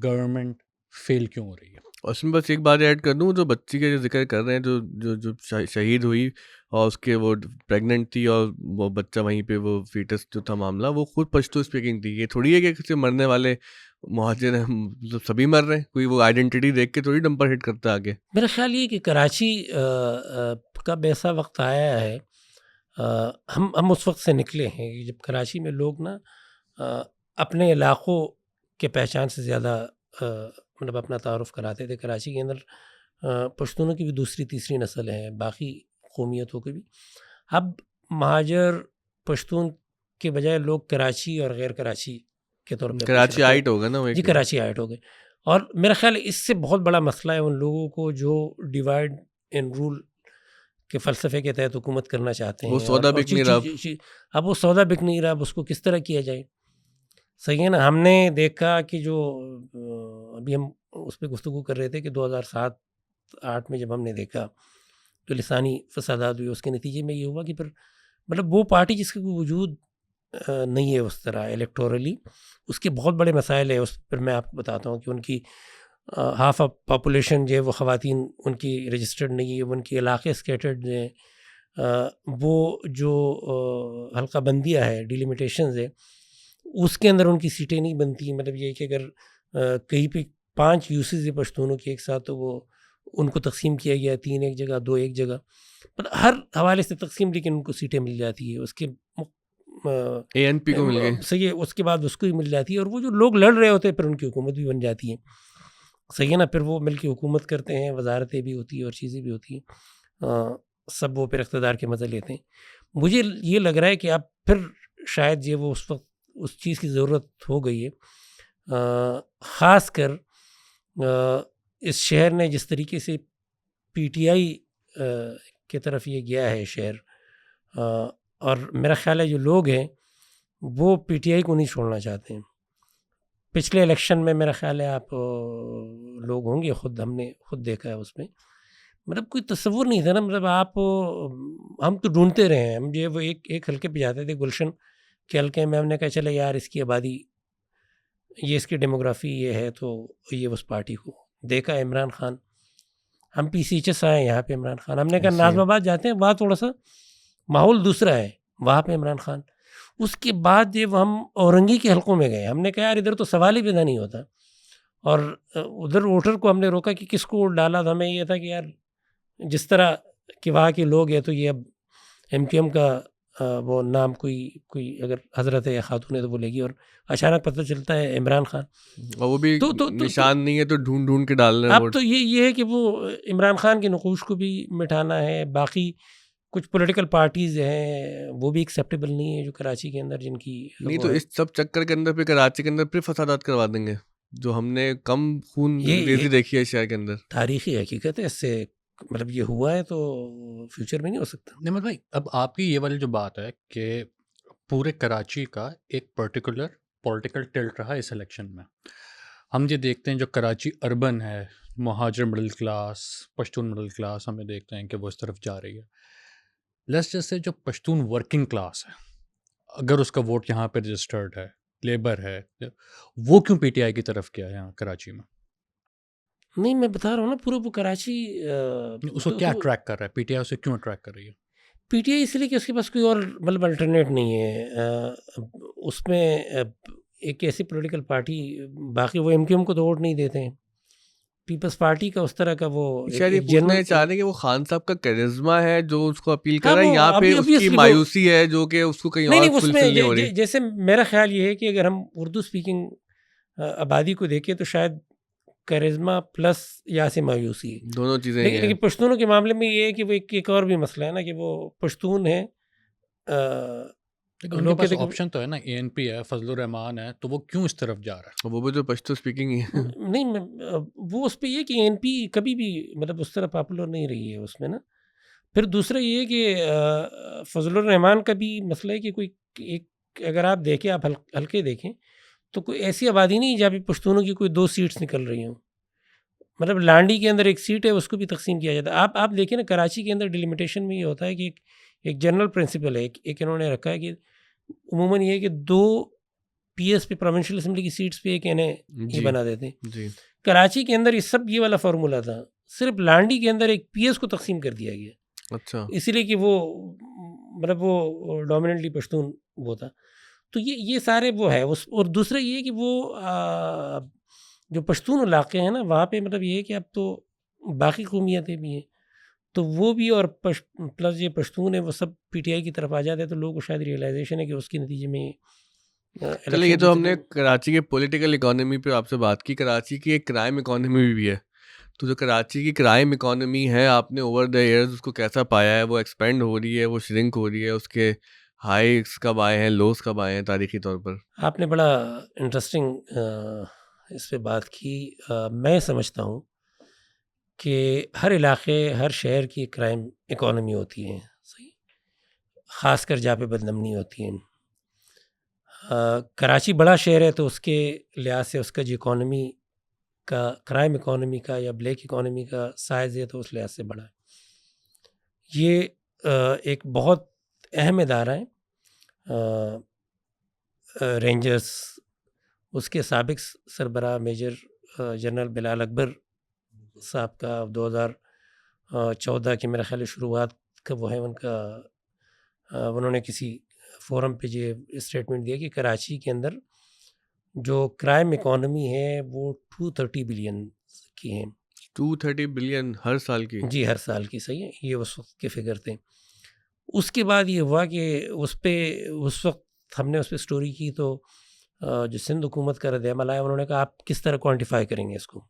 گورنمنٹ فیل کیوں ہو رہی ہے؟ اور اس میں بس ایک بات ایڈ کر دوں, جو بچی کا جو ذکر کر رہے ہیں جو شہید ہوئی اور اس کے وہ پریگننٹ تھی اور وہ بچہ وہیں پہ وہ فیٹس جو تھا معاملہ, وہ خود پشتو اسپیکنگ تھی. یہ تھوڑی ہے کہ کسی مرنے والے مہاجر ہیں سبھی مر رہے ہیں, کوئی وہ آئیڈینٹی دیکھ کے تھوڑی ڈمپر ہٹ کرتا ہے آگے. میرا خیال یہ کہ کراچی کا ایسا وقت آیا ہے, ہم اس وقت سے نکلے ہیں جب کراچی میں لوگ نا اپنے علاقوں کے پہچان سے زیادہ مطلب اپنا تعارف کراتے تھے. کراچی کے اندر پشتونوں کی بھی دوسری تیسری نسل ہے, باقی قومیتوں کی بھی. اب مہاجر پشتون کے بجائے لوگ کراچی اور غیر کراچی کے طور پہ کراچی آئٹ ہوگا نا, جی کراچی آئٹ ہو گئے. اور میرا خیال اس سے بہت بڑا مسئلہ ہے ان لوگوں کو جو ڈیوائڈ اینڈ رول کے فلسفے کے تحت حکومت کرنا چاہتے ہیں. وہ سودا بک نہیں رہا, اب وہ سودا بک نہیں رہا, اب اس کو کس طرح کیا جائے. صحیح ہے نا. ہم نے دیکھا کہ جو ابھی ہم اس پہ گفتگو کر رہے تھے کہ 2007-8 میں جب ہم نے دیکھا جو لسانی فسادات ہوئی, اس کے نتیجے میں یہ ہوا کہ پھر مطلب وہ پارٹی جس کا کوئی وجود نہیں ہے اس طرح الیکٹورلی, اس کے بہت بڑے مسائل ہیں. اس پر میں آپ کو بتاتا ہوں کہ ان کی ہاف آف پاپولیشن جو ہے وہ خواتین ان کی رجسٹرڈ نہیں ہے, ان کے علاقے اسکیٹرڈ ہیں, وہ جو حلقہ بندیاں ہے ڈیلیمیٹیشنز ہے اس کے اندر ان کی سیٹیں نہیں بنتی. مطلب یہ کہ اگر کہیں پہ 5 یوسز پشتونوں کے ایک ساتھ تو وہ ان کو تقسیم کیا گیا, 3 ایک جگہ 2 ایک جگہ, مطلب ہر حوالے سے تقسیم, لیکن ان کو سیٹیں مل جاتی ہے. اس کے اے این پی کو مل گئی, صحیح ہے, اس کے بعد اس کو ہی مل جاتی ہے. اور وہ جو لوگ لڑ رہے ہوتے ہیں پھر ان کی حکومت بھی بن جاتی ہے. صحیح ہے نا. پھر وہ مل کے حکومت کرتے ہیں, وزارتیں بھی ہوتی ہیں اور چیزیں بھی ہوتی ہیں, سب وہ پھر اقتدار کے مزے لیتے ہیں. مجھے یہ لگ رہا ہے کہ اب پھر شاید یہ وہ اس وقت اس چیز کی ضرورت ہو گئی ہے، خاص کر اس شہر نے جس طریقے سے پی ٹی آئی کی طرف یہ گیا ہے شہر، اور میرا خیال ہے جو لوگ ہیں وہ پی ٹی آئی کو نہیں چھوڑنا چاہتے ہیں. پچھلے الیکشن میں میرا خیال ہے آپ لوگ ہوں گے، خود ہم نے خود دیکھا ہے، اس میں مطلب کوئی تصور نہیں تھا نا. مطلب آپ ہم تو ڈھونڈتے رہے ہیں، ہم جو وہ ایک حلقے پہ جاتے تھے گلشن کے حلقے میں، ہم نے کہا چلے یار اس کی آبادی، یہ اس کی ڈیموگرافی یہ ہے، تو یہ اس پارٹی کو دیکھا عمران خان. ہم پی سی ایچ ایس آئے یہاں پہ عمران خان، ہم نے کہا نازم آباد جاتے ہیں، وہاں تھوڑا سا ماحول دوسرا ہے، وہاں پہ عمران خان. اس کے بعد جب ہم اورنگی کے حلقوں میں گئے، ہم نے کہا یار ادھر تو سوال ہی پیدا نہیں ہوتا، اور ادھر ووٹر کو ہم نے روکا کہ کس کو ووٹ ڈالا. تو ہمیں یہ تھا کہ یار جس طرح کہ وہاں کے لوگ ہیں تو یہ اب ایم کیو ایم کا وہ نام کوئی اگر حضرت ہے یا خاتون ہے تو وہ لے گی، اور اچانک پتہ چلتا ہے عمران خان، اور وہ بھی نشان نہیں ہے تو ڈھونڈ کے ڈال رہے ہیں. اب تو یہ ہے کہ وہ عمران خان کے نقوش کو بھی مٹھانا ہے. باقی کچھ پولیٹیکل پارٹیز ہیں وہ بھی ایکسیپٹیبل نہیں ہے جو کراچی کے اندر جن کی نہیں، تو اس سب چکر کے اندر پھر کراچی کے اندر پھر فسادات کروا دیں گے جو ہم نے کم خون ریزی دیکھی ہے شہر کے اندر. تاریخی حقیقت ہے، اس سے مطلب یہ ہوا ہے تو فیوچر میں نہیں ہو سکتا. نعمت بھائی، اب آپ کی یہ والی جو بات ہے کہ پورے کراچی کا ایک پرٹیکولر پولیٹیکل ٹلٹ رہا اس الیکشن میں، ہم یہ دیکھتے ہیں جو کراچی اربن ہے، مہاجر middle class, Pashtun middle class, ہمیں دیکھتے ہیں کہ وہ اس طرف جا رہی ہے. لیٹس جسٹ سے جو پشتون ورکنگ کلاس ہے، اگر اس کا ووٹ یہاں پہ رجسٹرڈ ہے، لیبر ہے، وہ کیوں پی ٹی آئی کی طرف کیا ہے یہاں کراچی میں؟ نہیں، میں بتا رہا ہوں نا، پورا وہ کراچی اس کو کیا اٹریکٹ کر رہا ہے؟ پی ٹی آئی اسے کیوں اٹریکٹ کر رہی ہے؟ پی ٹی آئی اس لیے کہ اس کے پاس کوئی اور مطلب الٹرنیٹ نہیں ہے. اس میں ایک ایسی پولیٹیکل پارٹی، باقی وہ ایم کیو ایم کو تو ووٹ نہیں دیتے ہیں، پیپلز پارٹی کا اس طرح کا وہ شاید یہ پوچھنا چاہ رہے ہیں کہ وہ خان صاحب کا کرزما ہے جو اس کو اپیل کر رہا ہے، یہاں پہ اس کی مایوسی ہے جو کہ اس کو کہیں اور فلفل نہیں ہو رہی. جیسے میرا خیال یہ ہے کہ اگر ہم اردو اسپیکنگ آبادی کو دیکھیں تو شاید کرزما پلس یا سے مایوسی ہے، دونوں چیزیں. لیکن پشتونوں کے معاملے میں یہ ہے کہ وہ ایک اور بھی مسئلہ ہے نا کہ وہ پشتون ہیں، ان کے پاس آپشن تو ہے نا، اے این پی ہے، فضل الرحمان ہے، تو وہ کیوں اس طرف جا رہا ہے؟ وہ بھی تو پشتو اسپیکنگ ہی ہے. نہیں، وہ اس پہ یہ کہ اے این پی کبھی بھی مطلب اس طرح پاپولر نہیں رہی ہے اس میں نا. پھر دوسرا یہ ہے کہ فضل الرحمان کا بھی مسئلہ ہے کہ کوئی ایک اگر آپ دیکھیں، آپ حلقے دیکھیں تو کوئی ایسی آبادی نہیں جہاں پہ پشتونوں کی کوئی 2 سیٹس نکل رہی ہوں. مطلب لانڈی کے اندر ایک سیٹ ہے، اس کو بھی تقسیم کیا جاتا ہے. آپ دیکھیں نا کراچی کے اندر ڈیلیمیٹیشن میں یہ ہوتا ہے کہ ایک جنرل پرنسپل ہے، ایک انہوں نے رکھا ہے کہ عموماً یہ ہے کہ 2 پی ایس پہ پروونشل اسمبلی کی سیٹس پہ ایک یہ بنا دیتے ہیں. کراچی کے اندر یہ والا فارمولا تھا، صرف لانڈی کے اندر ایک پی ایس کو تقسیم کر دیا گیا. اچھا، اس لیے کہ وہ مطلب وہ ڈومیننٹلی پشتون وہ تھا. تو یہ سارے وہ ہے. اور دوسرا یہ کہ وہ جو پشتون علاقے ہیں نا وہاں پہ مطلب یہ ہے کہ اب تو باقی قومیتیں بھی ہیں تو وہ بھی، اور پلس یہ پشتون ہے، وہ سب پی ٹی آئی کی طرف آ جاتے ہیں. تو لوگوں کو شاید ریئلائزیشن ہے کہ اس کے نتیجے میں چلے یہ تو ہم نے کراچی کے پولیٹیکل اکانومی پہ آپ سے بات کی. کراچی کی ایک کرائم اکانومی بھی ہے. تو جو کراچی کی کرائم اکانومی ہے، آپ نے اوور دا ایئرز اس کو کیسا پایا ہے؟ وہ ایکسپینڈ ہو رہی ہے، وہ شرنک ہو رہی ہے؟ اس کے ہائیز کب آئے ہیں، لوز کب آئے ہیں تاریخی طور پر؟ آپ نے بڑا انٹرسٹنگ اس پہ بات کی. میں سمجھتا ہوں کہ ہر علاقے، ہر شہر کی کرائم اکانومی ہوتی ہے، صحیح، خاص کر جہاں پہ بدنمنی ہوتی ہے. کراچی بڑا شہر ہے تو اس کے لحاظ سے اس کا جو اکانومی کا، کرائم اکانومی کا یا بلیک اکانومی کا سائز ہے تو اس لحاظ سے بڑا ہے. یہ ایک بہت اہم ادارہ ہے. رینجرز، اس کے سابق سربراہ میجر جنرل بلال اکبر صاحب کا 2014 کی میرا خیال ہے شروعات کا وہ ہے ان کا، انہوں نے کسی فورم پہ یہ اسٹیٹمنٹ دیا کہ کراچی کے اندر جو کرائم اکانومی ہے وہ 230 بلین کی ہیں. 230 بلین ہر سال کی؟ جی، ہر سال کی، صحیح ہے. یہ اس وقت کے فگر تھے. اس کے بعد یہ ہوا کہ اس وقت ہم نے اس پہ سٹوری کی تو جو سندھ حکومت کا رد عمل آیا، انہوں نے کہا آپ کس طرح کوانٹیفائی کریں گے اس کو،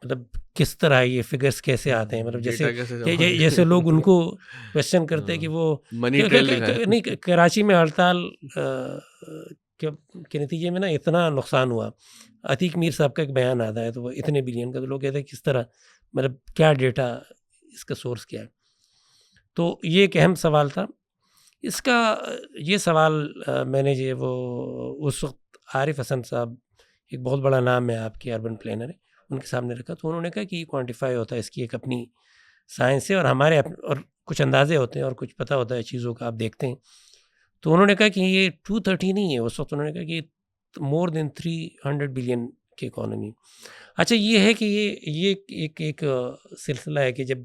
مطلب کس طرح یہ فگرز کیسے آتے ہیں، مطلب جیسے ڈیٹا کیسے جمع جیسے لوگ ان کو کویشچن کرتے ہیں کہ وہ منی ٹریل دکھائے. نہیں، کراچی میں ہڑتال کے نتیجے میں نا اتنا نقصان ہوا. عتیق میر صاحب کا ایک بیان آتا ہے تو وہ اتنے بلین کا، تو لوگ کہتے ہیں کس طرح، مطلب کیا ڈیٹا، اس کا سورس کیا ہے. تو یہ ایک اہم سوال تھا. اس کا یہ سوال میں نے جو وہ اس وقت عارف حسن صاحب، ایک بہت بڑا نام ہے آپ کے اربن پلانر ہے، ان کے سامنے رکھا. تو انہوں نے کہا کہ یہ کوانٹیفائی ہوتا ہے، اس کی ایک اپنی سائنس ہے اور ہمارے اور کچھ اندازے ہوتے ہیں اور کچھ پتہ ہوتا ہے چیزوں کا، آپ دیکھتے ہیں. تو انہوں نے کہا کہ یہ 230 نہیں ہے، اس وقت انہوں نے کہا کہ مور دین 300 بلین کی اکانومی. اچھا یہ ہے کہ یہ ایک سلسلہ ہے کہ جب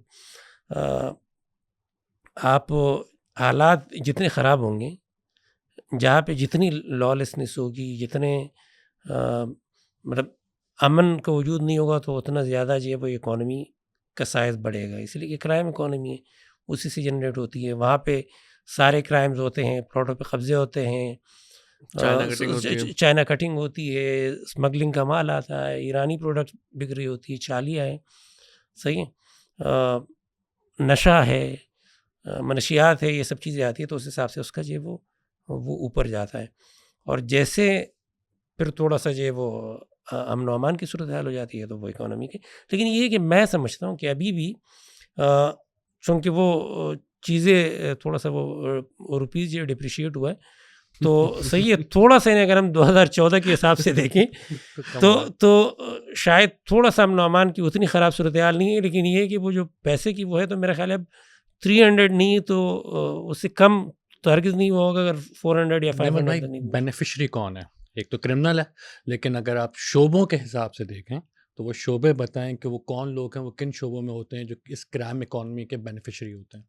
آپ حالات جتنے خراب ہوں گے، جہاں پہ جتنی لا لیسنس ہوگی، جتنے مطلب امن کا وجود نہیں ہوگا، تو اتنا زیادہ جو ہے وہ اکانومی کا سائز بڑھے گا. اس لیے کہ کرائم اکانومی ہے، اسی سے جنریٹ ہوتی ہے. وہاں پہ سارے کرائمز ہوتے ہیں، پلاٹوں پہ قبضے ہوتے ہیں، چائنا کٹنگ ہوتی ہے، اسمگلنگ کا مال آتا ہے، ایرانی پروڈکٹ بک رہی ہوتی ہے، چالیاں ہیں، صحیح ہے، نشہ ہے، منشیات ہے، یہ سب چیزیں آتی ہیں. تو اس حساب سے اس کا جو ہے وہ اوپر جاتا ہے. اور جیسے پھر تھوڑا سا جو ہے وہ امن و امان کی صورتحال ہو جاتی ہے تو وہ اکانومی کی. لیکن یہ ہے کہ میں سمجھتا ہوں کہ ابھی بھی چونکہ وہ چیزیں تھوڑا سا وہ روپیز جو ڈپریشیٹ ہوا ہے تو صحیح ہے، تھوڑا سا اگر ہم 2014 کے حساب سے دیکھیں تو شاید تھوڑا سا امن و امان کی اتنی خراب صورتحال نہیں ہے. لیکن یہ ہے کہ وہ جو پیسے کی وہ ہے، تو میرا خیال ہے اب 300 نہیں تو اس سے کم تو ہرگز نہیں ہوگا اگر 400 یا 500 نہیں. بینیفیشری کون ہے؟ ایک تو کرمنل ہے، لیکن اگر آپ شعبوں کے حساب سے دیکھیں تو وہ شعبے بتائیں کہ وہ کون لوگ ہیں، وہ کن شعبوں میں ہوتے ہیں جو اس کرائم اکانومی کے بینیفیشری ہوتے ہیں.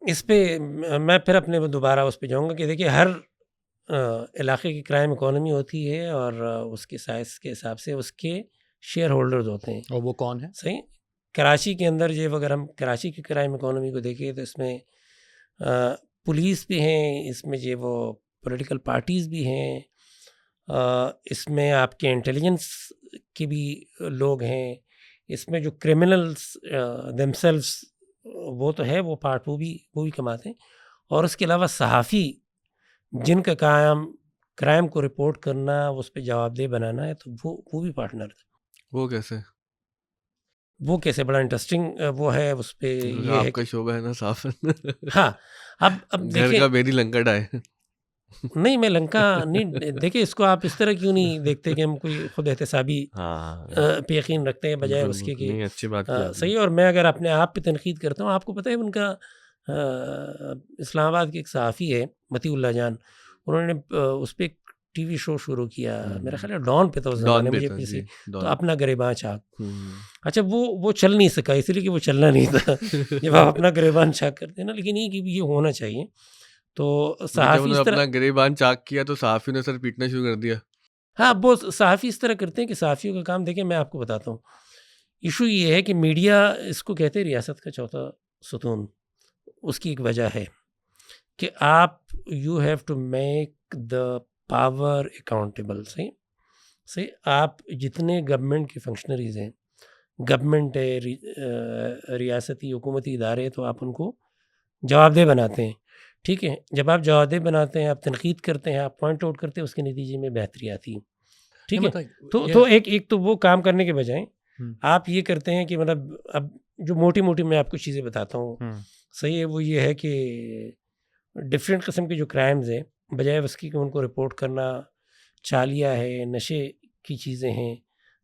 اس پہ میں پھر اپنے دوبارہ اس پہ جاؤں گا کہ دیکھیے ہر علاقے کی کرائم اکانومی ہوتی ہے اور اس کے سائز کے حساب سے اس کے شیئر ہولڈرز ہوتے ہیں. اور وہ کون ہیں؟ صحیح. کراچی کے اندر جو اگر ہم کراچی کی کرائم اکانومی کو دیکھیں تو اس میں پولیس بھی ہیں، اس میں جو وہ پولیٹیکل پارٹیز بھی ہیں، اس میں آپ کے انٹیلیجنس کے بھی لوگ ہیں، اس میں جو کرمنلز دمسیلوز وہ تو ہے، وہ پارٹ وہ بھی کماتے ہیں. اور اس کے علاوہ صحافی جن کا کام کرائم کو رپورٹ کرنا، اس پہ جواب دہ بنانا ہے، تو وہ بھی پارٹنر ہے. وہ کیسے بڑا انٹرسٹنگ وہ ہے. اس پہ یہ آپ ہے کا شعبہ ہے نا صاف. ہاں اب گھر کا میری لنکڑ آئے. نہیں میں لنکا نہیں، دیکھیں اس کو آپ اس طرح کیوں نہیں دیکھتے کہ ہم کوئی خود احتسابی پہ یقین رکھتے ہیں بجائے اس کے کہ اچھی بات صحیح. اور میں اگر اپنے آپ پہ تنقید کرتا ہوں، آپ کو پتہ ہے ان کا اسلام آباد کے ایک صحافی ہے مطیع اللہ جان، انہوں نے اس پہ ایک ٹی وی شو شروع کیا، میرا خیال ہے ڈان پہ تھا اس زمانے میں، مجھے کسی تو اپنا گریباں چاک. اچھا وہ چل نہیں سکا اس لیے کہ وہ چلنا نہیں تھا جب آپ اپنا گریبان چاک کرتے ہیں نا. لیکن یہ کہ یہ ہونا چاہیے. تو صحافی اس طرح اپنا گریبان چاک کیا تو صحافی نے سر پیٹنا شروع کر دیا. ہاں وہ صحافی اس طرح کرتے ہیں کہ صحافیوں کا کام دیکھیں میں آپ کو بتاتا ہوں. ایشو یہ ہے کہ میڈیا اس کو کہتے ہیں ریاست کا چوتھا ستون. اس کی ایک وجہ ہے کہ آپ you have to make the power accountable. صحیح. آپ جتنے گورنمنٹ کے فنکشنریز ہیں، گورنمنٹ ہے، ریاستی حکومتی ادارے، تو آپ ان کو جواب دہ بناتے ہیں. ٹھیک ہے. جب آپ جواب دہ بناتے ہیں، آپ تنقید کرتے ہیں، آپ پوائنٹ آؤٹ کرتے ہیں، اس کے نتیجے میں بہتری آتی ہے. ٹھیک ہے. تو ایک تو وہ کام کرنے کے بجائے آپ یہ کرتے ہیں کہ مطلب اب جو موٹی میں آپ کو چیزیں بتاتا ہوں، صحیح ہے، وہ یہ ہے کہ ڈفرینٹ قسم کے جو کرائمز ہیں، بجائے اس کی کہ ان کو رپورٹ کرنا، چالیا ہے، نشے کی چیزیں ہیں،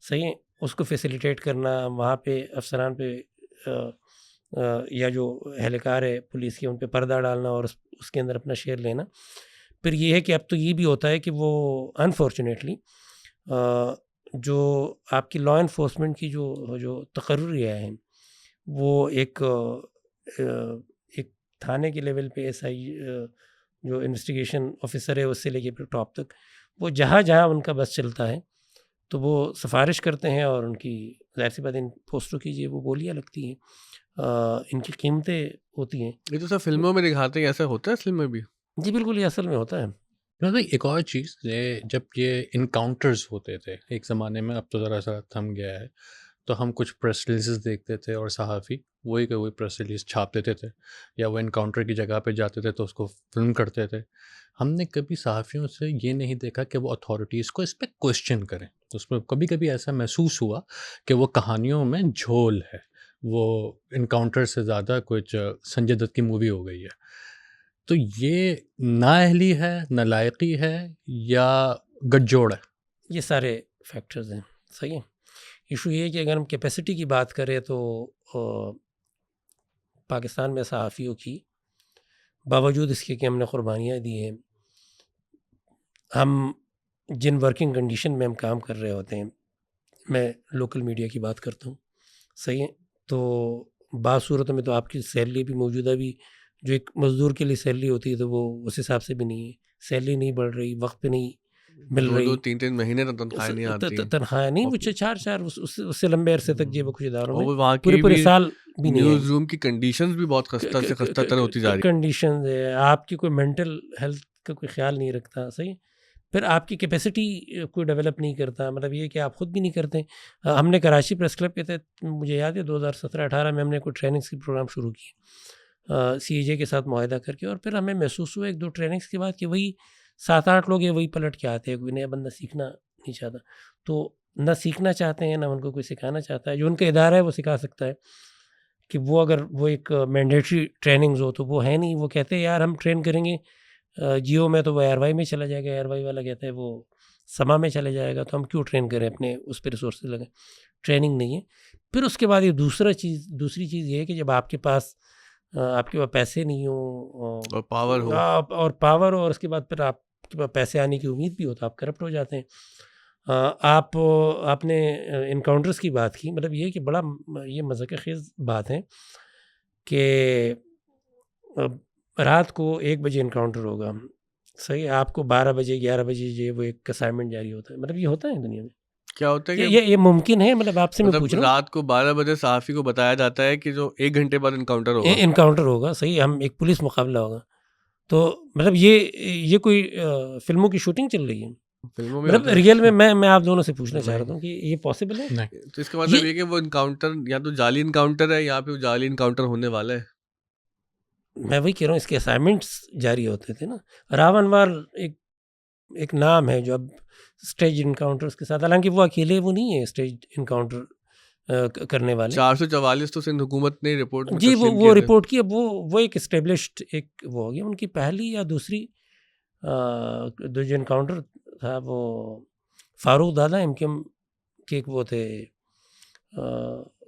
صحیح ہے، اس کو فیسیلیٹیٹ کرنا، وہاں پہ افسران پہ یا جو اہلکار ہے پولیس کے ان پہ پردہ ڈالنا اور اس کے اندر اپنا شیئر لینا. پھر یہ ہے کہ اب تو یہ بھی ہوتا ہے کہ وہ انفارچونیٹلی جو آپ کی لا انفورسمنٹ کی جو تقرریاں ہیں، وہ ایک تھانے کے لیول پہ ایس آئی جو انویسٹیگیشن آفیسر ہے اس سے لے کے پھر ٹاپ تک، وہ جہاں ان کا بس چلتا ہے تو وہ سفارش کرتے ہیں اور ان کی ظاہر سی بات ان پوسٹوں کی وہ بولیاں لگتی ہیں، ان کی قیمتیں ہوتی ہیں. یہ تو سب فلموں میں دکھاتے ہیں، ایسا ہوتا ہے اصل میں بھی؟ جی بالکل، یہ اصل میں ہوتا ہے. ایک اور چیز، جب یہ انکاؤنٹرز ہوتے تھے ایک زمانے میں، اب تو ذرا سا تھم گیا ہے، تو ہم کچھ پریس ریلیزز دیکھتے تھے اور صحافی وہی کہ وہی پریس ریلیز چھاپ دیتے تھے، یا وہ انکاؤنٹر کی جگہ پہ جاتے تھے تو اس کو فلم کرتے تھے. ہم نے کبھی صحافیوں سے یہ نہیں دیکھا کہ وہ اتھارٹیز کو اس پہ کوشچن کریں. اس میں کبھی کبھی ایسا محسوس ہوا کہ وہ کہانیوں میں جھول ہے، وہ انکاؤنٹر سے زیادہ کچھ سنجے دت کی مووی ہو گئی ہے. تو یہ نااہلی ہے، نالائقی ہے، یا گٹھ جوڑ ہے؟ یہ سارے فیکٹرز ہیں. صحیح ہے. ایشو یہ ہے کہ اگر ہم کیپیسٹی کی بات کریں تو پاکستان میں صحافیوں کی باوجود اس کے کہ ہم نے قربانیاں دی ہیں، ہم جن ورکنگ کنڈیشن میں ہم کام کر رہے ہوتے ہیں، میں لوکل میڈیا کی بات کرتا ہوں، صحیح ہے، تو بعض صورتوں میں تو آپ کی سیلری بھی موجودہ بھی جو ایک مزدور کے لیے سیلری ہوتی ہے تو وہ اس حساب سے بھی نہیں ہے، سیلری نہیں بڑھ رہی، وقت پہ نہیں مل رہی، 2-3 مہینے تک تنخواہیں نہیں آتی ہیں، تنخواہیں نہیں، وہ 4 اس سے لمبے عرصے تک جو کچھ اداروں اور میں وہاں پورے کی پورے بھی سال بھی نہیں نیوز روم کی کنڈیشنز بھی بہت خستہ سے خستہ تر ہوتی جا رہی کنڈیشنز ہے، آپ کی کوئی مینٹل ہیلتھ کا کوئی خیال نہیں رکھتا. صحیح. پھر آپ کی کیپیسٹی کوئی ڈیولپ نہیں کرتا، مطلب یہ کہ آپ خود بھی نہیں کرتے. ہم نے کراچی پریس کلب کے تحت، مجھے یاد ہے 2017-18 میں ہم نے کوئی ٹریننگس کی پروگرام شروع کی سی اے جے کے ساتھ معاہدہ کر کے، اور پھر ہمیں محسوس ہوا 1-2 ٹریننگس کے بعد کہ وہی 7-8 لوگ ہیں وہی پلٹ کے آتے ہیں، کوئی نیا بندہ سیکھنا نہیں چاہتا. تو نہ سیکھنا چاہتے ہیں، نہ ان کو کوئی سکھانا چاہتا ہے. جو ان کا ادارہ ہے وہ سکھا سکتا ہے، کہ وہ اگر وہ ایک مینڈیٹری ٹریننگز ہو تو وہ ہے نہیں. وہ کہتے ہیں یار ہم ٹرین کریں گے جیو میں تو وہ ایئر وائی میں چلا جائے گا، ایئر وائی والا کہتا ہے وہ سما میں چلے جائے گا، تو ہم کیوں ٹرین کریں، اپنے اس پہ ریسورسز لگیں. ٹریننگ نہیں ہے. پھر اس کے بعد یہ دوسری چیز یہ ہے کہ جب آپ کے پاس پیسے نہیں ہوں اور پاور ہو، اور اس کے بعد پھر آپ کے پاس پیسے آنے کی امید بھی ہو تو آپ کرپٹ ہو جاتے ہیں. آپ نے انکاؤنٹرز کی بات کی، مطلب یہ کہ بڑا یہ مذاق خیز بات ہے کہ رات کو 1 بجے انکاؤنٹر ہوگا، صحیح، آپ کو 12 بجے 11 بجے جو وہ ایک اسائنمنٹ جاری ہوتا ہے. مطلب یہ ہوتا ہے دنیا میں، کیا ہوتا ہے کہ یہ ممکن ہے؟ مطلب آپ سے میں پوچھ رہا ہوں، رات کو 12 بجے صحافی کو بتایا جاتا ہے کہ جو 1 گھنٹے بعد انکاؤنٹر ہوگا، صحیح، ہم ایک پولیس مقابلہ ہوگا. تو مطلب یہ کوئی فلموں کی شوٹنگ چل رہی ہے؟ فلموں میں مطلب ریئل میں آپ دونوں سے پوچھنا چاہ رہا ہوں کہ یہ پاسبل ہے؟ نہیں. تو اس کا مطلب یہ کہ وہ انکاؤنٹر یا تو جعلی انکاؤنٹر ہے یا پھر جعلی انکاؤنٹر ہونے والا ہے. میں وہی کہہ رہا ہوں، اس کے اسائنمنٹس جاری ہوتے تھے نا. راو انوار ایک نام ہے جو اب اسٹیج انکاؤنٹرز کے ساتھ، حالانکہ وہ اکیلے وہ نہیں ہے اسٹیج انکاؤنٹر کرنے والے. 444 تو سندھ حکومت نے رپورٹ میں جی تسلیم وہ کیے تھے. رپورٹ کی، اب وہ ایک اسٹیبلشڈ ایک وہ ہو گیا. ان کی پہلی یا دوسری جو انکاؤنٹر تھا وہ فاروق دادا ایم کیو ایم کے ایک وہ تھے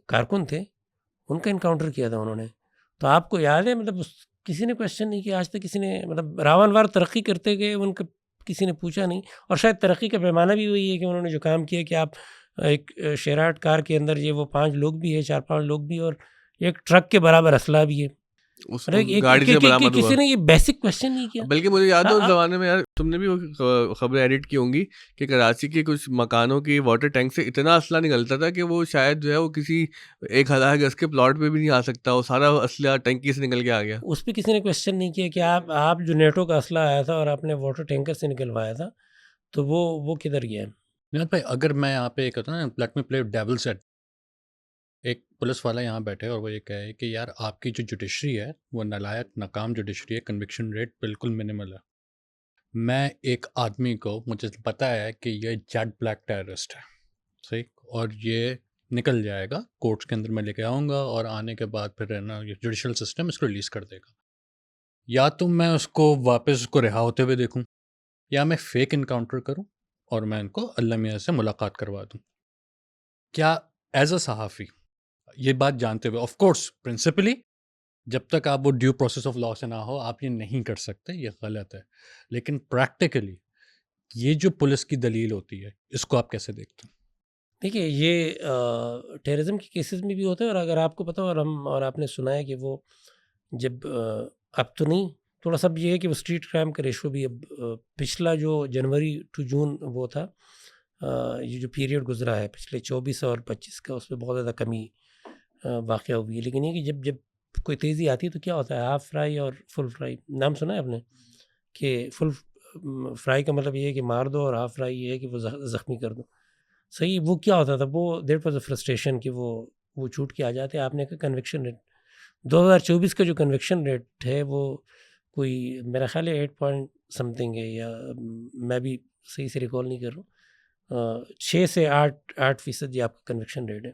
کارکن تھے، ان کا انکاؤنٹر کیا تھا انہوں نے. تو آپ کو یاد ہے، مطلب کسی نے کویشچن نہیں کیا آج تک، کسی نے، مطلب راو انوار ترقی کرتے گئے، ان کا کسی نے پوچھا نہیں. اور شاید ترقی کا پیمانہ بھی وہی ہے کہ انہوں نے جو کام کیا کہ آپ ایک شیراٹ کار کے اندر یہ وہ 5 لوگ بھی ہے، 4-5 لوگ بھی، اور ایک ٹرک کے برابر اسلحہ بھی ہے. اس کو گاڑی سے برآمد ہوا. کسی نے یہ بیسک کویشچن نہیں کیا. بلکہ مجھے یاد ہے اس زمانے میں، یار تم نے بھی وہ خبریں ایڈٹ کی ہوں گی کہ کراچی کے کچھ مکانوں کی واٹر ٹینک سے اتنا اسلحہ نکلتا تھا کہ وہ شاید جو ہے وہ کسی 1000 گز کے پلاٹ پہ بھی نہیں آ سکتا، وہ سارا اسلحہ ٹینکی سے نکل کے آ گیا. اس پہ کسی نے کویشچن نہیں کیا کہ آپ جو نیٹو کا اسلحہ آیا تھا اور آپ نے واٹر ٹینکر سے نکلوایا تھا تو وہ کدھر گیا ہے؟ نیات بھائی، اگر میں یہاں پہ ایک ہوتا نا لیٹ می پلے ڈیولز ایڈوکیٹ، ایک پولیس والا یہاں بیٹھے اور وہ یہ کہے کہ یار آپ کی جو جوڈیشری ہے وہ نالائق ناکام جوڈیشری ہے، کنوکشن ریٹ بالکل منیمل ہے. میں ایک آدمی کو، مجھے پتہ ہے کہ یہ جیٹ بلیک ٹیررسٹ ہے، صحیح، اور یہ نکل جائے گا کورٹس کے اندر، میں لے کے آؤں گا اور آنے کے بعد پھر ہے نا جوڈیشل سسٹم اس کو ریلیز کر دے گا. یا تو میں اس کو واپس اس کو رہا ہوتے ہوئے دیکھوں، یا میں فیک انکاؤنٹر کروں اور میں ان کو اللہ میاں سے ملاقات کروا دوں. کیا ایز اے صحافی یہ بات جانتے ہوئے، آف کورس پرنسپلی جب تک آپ وہ ڈیو پروسیس آف لا سے نہ ہو آپ یہ نہیں کر سکتے، یہ غلط ہے، لیکن پریکٹیکلی یہ جو پولیس کی دلیل ہوتی ہے اس کو آپ کیسے دیکھتے ہیں؟ دیکھیے، یہ ٹیررزم کے کیسز میں بھی ہوتا ہے، اور اگر آپ کو پتہ اور آپ نے سنا ہے کہ وہ جب اب تو نہیں، تھوڑا سا یہ ہے کہ وہ اسٹریٹ کرائم کا ریشو بھی اب پچھلا جو جنوری ٹو جون وہ تھا، یہ جو پیریڈ گزرا ہے پچھلے 24 اور 25 کا، اس میں بہت زیادہ کمی واقع ہوئی ہے. لیکن یہ کہ جب کوئی تیزی آتی ہے تو کیا ہوتا ہے، ہاف فرائی اور فل فرائی. نام سنا ہے آپ نے کہ فل فرائی کا مطلب یہ ہے کہ مار دو، اور ہاف فرائی یہ ہے کہ وہ زخمی کر دو. صحیح. وہ کیا ہوتا تھا, وہ دیٹ واز اے فرسٹریشن کہ وہ چھوٹ کے آ جاتے. آپ نے کہا کنوکشن ریٹ 2024 کا جو کنوکشن ریٹ ہے وہ کوئی میرا خیال ہے 8 پوائنٹ سمتھنگ ہے, یا میں بھی صحیح سے ریکال نہیں کر رہا ہوں, 6 سے 8% یہ آپ کا کنوکشن ریٹ ہے.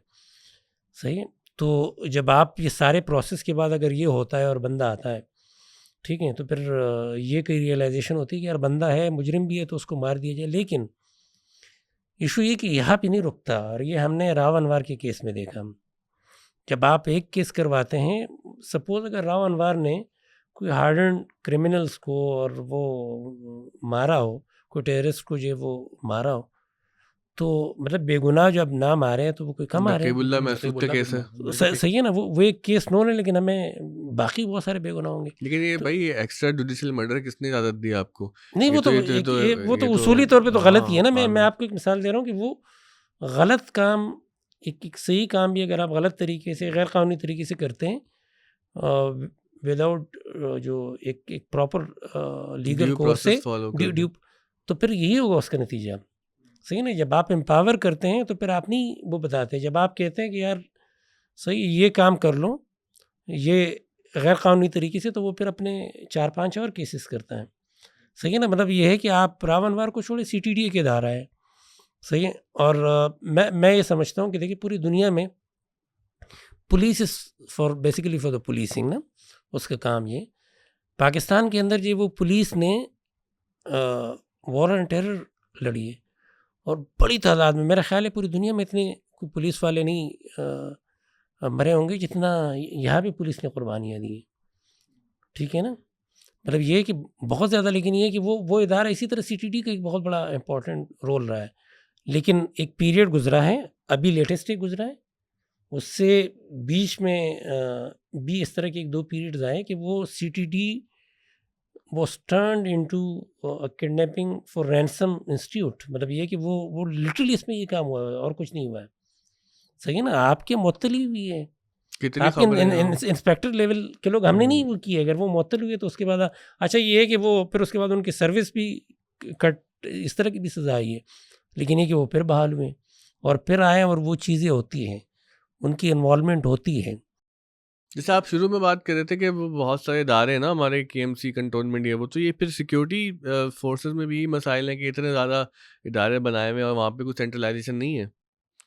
صحیح ہے. تو جب آپ یہ سارے پروسیس کے بعد اگر یہ ہوتا ہے اور بندہ آتا ہے, ٹھیک ہے, تو پھر یہ کوئی ریئلائزیشن ہوتی ہے کہ یار بندہ ہے, مجرم بھی ہے, تو اس کو مار دیا جائے. لیکن ایشو یہ کہ یہاں پہ نہیں رکتا, اور یہ ہم نے راو انوار کے کیس میں دیکھا. جب آپ ایک کیس کرواتے ہیں, سپوز اگر راو انوار نے کوئی ہارڈنڈ کرمنلز کو اور وہ مارا ہو, کوئی ٹیررسٹ کو جو وہ مارا ہو, تو مطلب بے گناہ جو اب نہ مارے ہیں تو وہ کوئی کم مارے نقیب اللہ ہیں. محسود کا کیس ہے. صحیح ہے نا, وہ ایک کیس نون ہے, لیکن ہمیں باقی بہت سارے بے گناہ ہوں گے. لیکن یہ بھائی ایکسٹرا جوڈیشل مرڈر کس نے اجازت دی آپ کو؟ نہیں, وہ تو اصولی طور پہ تو غلط ہی ہے نا. میں آپ کو ایک مثال دے رہا ہوں کہ وہ غلط کام, ایک صحیح کام بھی اگر آپ غلط طریقے سے, غیر قانونی طریقے سے کرتے ہیں وداؤٹ جو ایک پراپر لیگل کورس سے, تو پھر یہی ہوگا اس کا نتیجہ. صحیح نا. جب آپ امپاور کرتے ہیں تو پھر آپ نہیں وہ بتاتے. جب آپ کہتے ہیں کہ یار صحیح یہ کام کر لو یہ غیر قانونی طریقے سے, تو وہ پھر اپنے 4-5 اور کیسز کرتا ہے. صحیح ہے نا. مطلب یہ ہے کہ آپ راو انوار کو چھوڑے, CTDA کے ادارہ ہے. صحیح ہے. اور میں یہ سمجھتا ہوں کہ دیکھیے پوری دنیا میں police is basically for the policing نا, اس کا کام یہ. پاکستان کے اندر جو وہ پولیس نے وار آن ٹیرر لڑی ہے, اور بڑی تعداد میں, میرا خیال ہے پوری دنیا میں اتنے کوئی پولیس والے نہیں مرے ہوں گے جتنا یہاں بھی پولیس نے قربانیاں دی ہیں. ٹھیک ہے نا. مطلب یہ ہے کہ بہت زیادہ, لیکن یہ ہے کہ وہ ادارہ اسی طرح CTD کا ایک بہت بڑا امپورٹنٹ رول رہا ہے. لیکن ایک پیریڈ گزرا ہے, ابھی لیٹسٹ ایک گزرا ہے, اس سے بیچ میں بھی اس طرح کے 1-2 پیریڈز آئے کہ وہ CTD was turned into a kidnapping for ransom institute. مطلب یہ کہ وہ لٹرلی اس میں یہ کام ہوا ہے اور کچھ نہیں ہوا ہے. صحیح ہے نا. آپ کے معطلی ہوئی ہے, آپ کے انسپیکٹر لیول کے لوگ, ہم نے نہیں وہ کیے. اگر وہ معطل ہوئے تو اس کے بعد اچھا یہ ہے کہ وہ پھر اس کے بعد ان کی سروس بھی کٹ, اس طرح کی بھی سزا آئی ہے. لیکن یہ کہ وہ پھر بحال ہوئے اور پھر آئے, اور وہ چیزیں ہوتی ہیں, ان کی انوالومنٹ ہوتی ہے. جیسے آپ شروع میں بات کر رہے تھے کہ وہ بہت سارے ادارے ہیں نا ہمارے, KMC کنٹونمنٹ, یہ وہ, تو یہ پھر سیکیورٹی فورسز میں بھی مسائل ہیں کہ اتنے زیادہ ادارے بنائے ہوئے ہیں اور وہاں پہ کوئی سینٹرلائزیشن نہیں ہے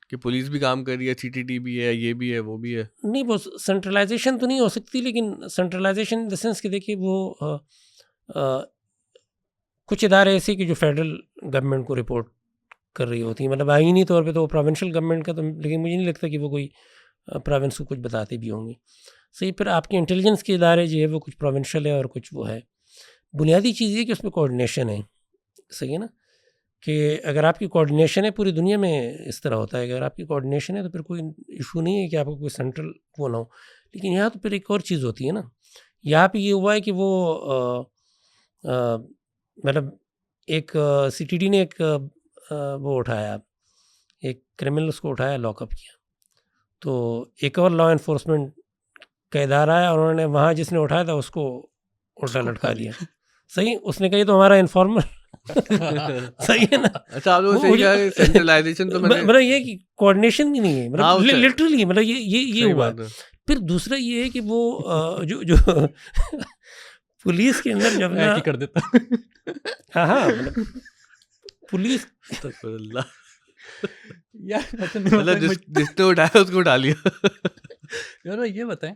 کہ پولیس بھی کام کر رہی ہے, CTD بھی ہے, یہ بھی ہے, وہ بھی ہے. نہیں, وہ سینٹرلائزیشن تو نہیں ہو سکتی, لیکن سینٹرلائزیشن ان دا سینس کہ دیکھیے وہ کچھ ادارے ایسے کہ جو فیڈرل گورنمنٹ کو رپورٹ کر رہی ہوتی ہیں. مطلب آئینی طور پہ تو وہ پروونشل گورنمنٹ کا, تو لیکن مجھے نہیں لگتا کہ وہ کوئی پروونس کو کچھ بتاتے بھی ہوں گے. صحیح. پھر آپ کے انٹیلیجنس کے ادارے جو ہے وہ کچھ پروونشل ہے اور کچھ وہ ہے. بنیادی چیز یہ کہ اس میں کوآرڈینیشن ہے. صحیح ہے نا. کہ اگر آپ کی کوآرڈینیشن ہے, پوری دنیا میں اس طرح ہوتا ہے, اگر آپ کی کوآرڈینیشن ہے تو پھر کوئی ایشو نہیں ہے کہ آپ کو کوئی سینٹرل وہ نہ ہو. لیکن یہاں تو پھر ایک اور چیز ہوتی ہے نا. یہاں پہ یہ ہوا ہے کہ وہ مطلب ایک CTD نے ایک وہ اٹھایا, ایک کرمنلس کو اٹھایا, لاک اپ کیا, تو ایک اور لا انفورسمنٹ کا ادارہ آیا اور انہوں نے وہاں جس نے اٹھایا تھا اس کو الٹا لٹکا دیا. صحیح. اس نے کہا یہ تو ہمارا انفارمر. صحیح ہے نا. اچھا آپ لوگوں سے کیا سینٹرلائزیشن تو مطلب یہ کہ کوآرڈینیشن بھی نہیں ہے, مطلب لٹرلی مطلب یہ ہوا. پھر دوسرا یہ ہے کہ وہ جو پولیس کے اندر جب نا کر دیتا, ہاں مطلب پولیس جس نے اٹھایا اس کو اٹھا لیا. یار یہ بتائیں,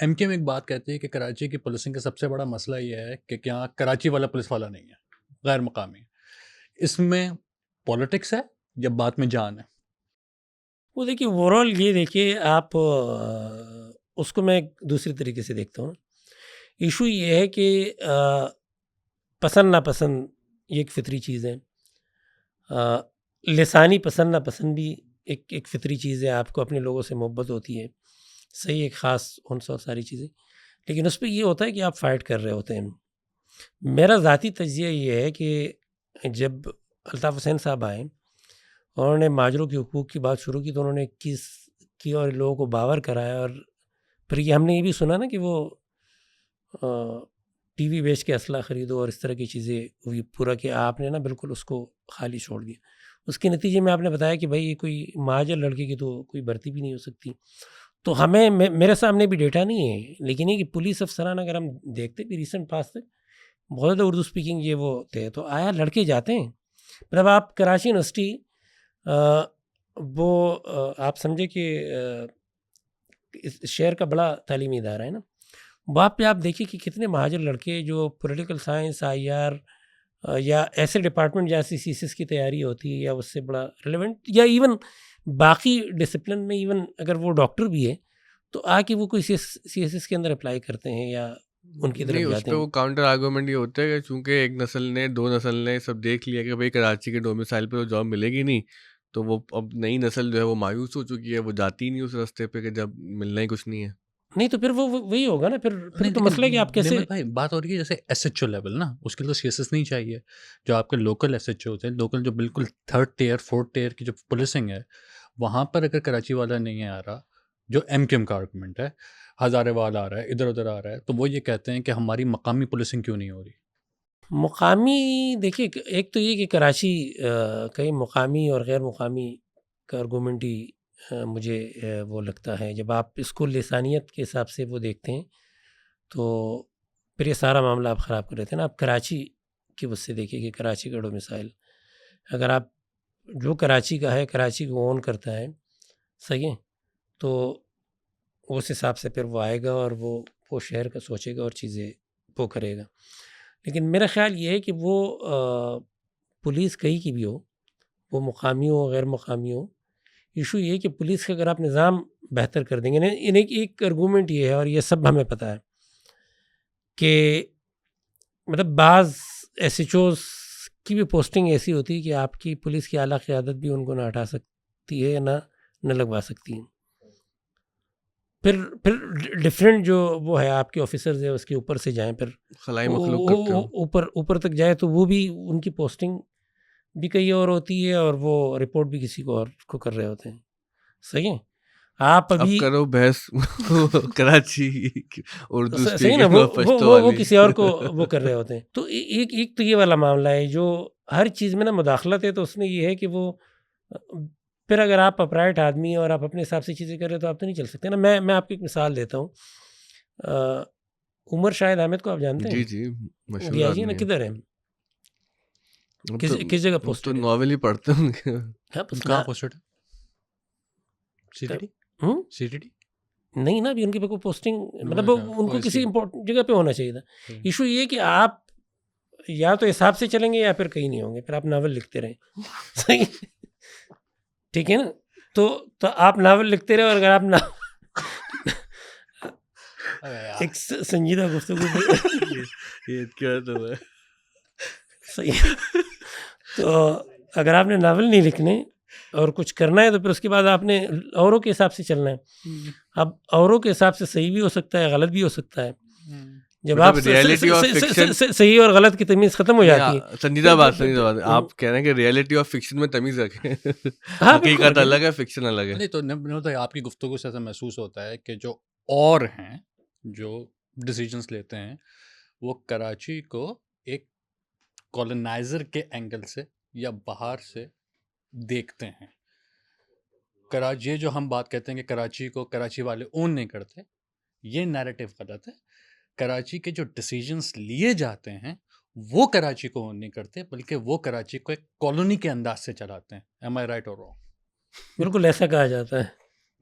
MK میں ایک بات کہتے ہیں کہ کراچی کی پولیسنگ کا سب سے بڑا مسئلہ یہ ہے کہ کیا کراچی والا پولیس والا نہیں ہے, غیر مقامی. اس میں پولیٹکس ہے یا بات میں جان ہے؟ وہ دیکھیے اوور آل یہ دیکھیے آپ اس کو میں دوسری طریقے سے دیکھتا ہوں. ایشو یہ ہے کہ پسند ناپسند یہ ایک فطری چیز ہے, لسانی پسند ناپسند بھی ایک فطری چیز ہے. آپ کو اپنے لوگوں سے محبت ہوتی ہے, صحیح, ایک خاص انس اور ساری چیزیں, لیکن اس پہ یہ ہوتا ہے کہ آپ فائٹ کر رہے ہوتے ہیں. میرا ذاتی تجزیہ یہ ہے کہ جب الطاف حسین صاحب آئے اور انہوں نے ماجروں کے حقوق کی بات شروع کی, تو انہوں نے کی اور لوگوں کو باور کرایا. اور پھر یہ ہم نے یہ بھی سنا نا کہ وہ TV بیچ کے اسلحہ خریدو اور اس طرح کی چیزیں ہوئی پورا, کہ آپ نے نا بالکل اس کو خالی چھوڑ دیا. اس کے نتیجے میں آپ نے بتایا کہ بھائی یہ کوئی مہاجر لڑکے کی تو کوئی بھرتی بھی نہیں ہو سکتی. تو ہمیں میرے سامنے بھی ڈیٹا نہیں ہے، لیکن یہ کہ پولیس افسران اگر ہم دیکھتے بھی ریسنٹ پاس تک بہت زیادہ اردو اسپیکنگ یہ وہ تھے، تو آیا لڑکے جاتے ہیں. مطلب آپ کراچی یونیورسٹی وہ آپ سمجھے کہ اس شہر کا بڑا تعلیمی ادارہ ہے نا، وہاں پہ آپ دیکھیں کہ کتنے مہاجر لڑکے جو پولیٹیکل سائنس IR یا ایسے ڈپارٹمنٹ جیسی CSS کی تیاری ہوتی ہے یا اس سے بڑا ریلیونٹ، یا ایون باقی ڈسپلن میں، ایون اگر وہ ڈاکٹر بھی ہے تو آ کے وہ کوئی CSS کے اندر اپلائی کرتے ہیں یا ان کی نہیں، طرف اس جاتے پہ ہیں. وہ کاؤنٹر آرگومنٹ یہ ہوتا ہے کہ چونکہ ایک نسل نے 2 نسل نے سب دیکھ لیا کہ بھائی کراچی کے ڈومیسائل پہ تو جاب ملے گی نہیں، تو وہ اب نئی نسل جو ہے وہ مایوس ہو چکی ہے، وہ جاتی ہی نہیں اس راستے پہ کہ جب ملنا ہی کچھ نہیں ہے. نہیں تو پھر وہ وہی ہوگا نا، پھر تو مسئلہ ہے کہ آپ کیسے. نعمت بھائی بات ہو رہی ہے جیسے SHO لیول نا، اس کے لیے تو CSS نہیں چاہیے. جو آپ کے لوکل SHO ہوتے ہیں، لوکل جو بالکل 3rd ٹیئر 4th ٹیئر کی جو پولیسنگ ہے، وہاں پر اگر کراچی والا نہیں آ رہا، جو MKM کا آرگومنٹ ہے، ہزارے والا آ رہا ہے، ادھر ادھر آ رہا ہے، تو وہ یہ کہتے ہیں کہ ہماری مقامی پولیسنگ کیوں نہیں ہو رہی. مقامی دیکھیے، ایک تو یہ کہ کراچی کئی مقامی اور غیر مقامی کا آرگومنٹ ہی مجھے وہ لگتا ہے. جب آپ اسکول لسانیت کے حساب سے وہ دیکھتے ہیں تو پھر یہ سارا معاملہ آپ خراب کر رہے تھے نا. آپ کراچی کی وجہ سے دیکھیے کہ کراچی کا ڈومیسائل، اگر آپ جو کراچی کا ہے، کراچی کو اون کرتا ہے، صحیح ہے، تو اس حساب سے پھر وہ آئے گا اور وہ شہر کا سوچے گا اور چیزیں وہ کرے گا. لیکن میرا خیال یہ ہے کہ وہ پولیس کہیں کی بھی ہو، وہ مقامی ہو غیر مقامی ہو، ایشو یہ ہے کہ پولیس کا اگر آپ نظام بہتر کر دیں گے. ایک ارگومنٹ یہ ہے، اور یہ سب ہمیں پتہ ہے، کہ مطلب بعض SHOs کی بھی پوسٹنگ ایسی ہوتی ہے کہ آپ کی پولیس کی اعلیٰ قیادت بھی ان کو نہ ہٹا سکتی ہے، نہ لگوا سکتی ہے. پھر ڈفرینٹ جو وہ ہے آپ کے آفیسرز ہیں، اس کے اوپر سے جائیں، پھر خلائی مخلوق کرتے ہو. اوپر تک جائے تو وہ بھی ان کی پوسٹنگ بھی کہیں اور ہوتی ہے، اور وہ رپورٹ بھی کسی کو اور کو کر رہے ہوتے ہیں. صحیح ہے. آپ اب ابھی کرو بحث کراچی اردو صحیح نا، اسپیکنگ اور پشتو وہ والی. کسی اور کو وہ کر رہے ہوتے ہیں. تو ایک تو یہ والا معاملہ ہے جو ہر چیز میں نا مداخلت ہے. تو اس میں یہ ہے کہ وہ پھر اگر آپ اپرائٹ آدمی ہیں اور آپ اپنے حساب سے چیزیں کر رہے ہیں تو آپ تو نہیں چل سکتے نا. میں آپ کو ایک مثال دیتا ہوں. عمر شاہد احمد کو آپ جانتے ہیں؟ جی مشہور گیا جی نا، آدمی ہے. کدھر ہے، اب کس جگہ تو پوسٹ ناول ہی پڑھتے ہوں گے. کہاں پوسٹڈ ہے؟ CTD نہیں نا، ابھی ان کی کوئی پوسٹنگ، مطلب ان کو کسی امپورٹنٹ جگہ پہ ہونا چاہیے تھا. ایشو یہ کہ آپ یا تو حساب سے چلیں گے یا پھر کہیں نہیں ہوں گے. پھر آپ ناول لکھتے رہیں. صحیح، ٹھیک ہے نا. تو آپ ناول لکھتے رہے، اور اگر آپ ایک سنجیدہ گفتگو صحیح، تو اگر آپ نے ناول نہیں لکھنے اور کچھ کرنا ہے تو پھر اس کے بعد آپ نے اوروں کے حساب سے چلنا ہے. اب اوروں کے حساب سے صحیح بھی ہو سکتا ہے، غلط بھی ہو سکتا ہے. جب آپ صحیح اور غلط کی تمیز ختم ہو جاتی ہے. سنجیدہ بات آپ کہہ رہے ہیں کہ ریئلٹی اور فکشن میں تمیز رکھیں. حقیقت الگ ہے، فکشن الگ ہے. نہیں تو آپ کی گفتگو سے ایسا محسوس ہوتا ہے کہ جو اور ہیں جو ڈیسیجنس لیتے ہیں وہ کراچی کو ایک کالونائزر کے اینگل سے یا باہر سے دیکھتے ہیں. کراچی، جو ہم بات کہتے ہیں کہ کراچی کو کراچی والے اون نہیں کرتے، یہ نیریٹو غلط ہے. کراچی کے جو ڈیسیجنس لیے جاتے ہیں وہ کراچی کو اون نہیں کرتے، بلکہ وہ کراچی کو ایک کالونی کے انداز سے چلاتے ہیں. ایم آئی رائٹ اور رانگ؟ بالکل ایسا کہا جاتا ہے.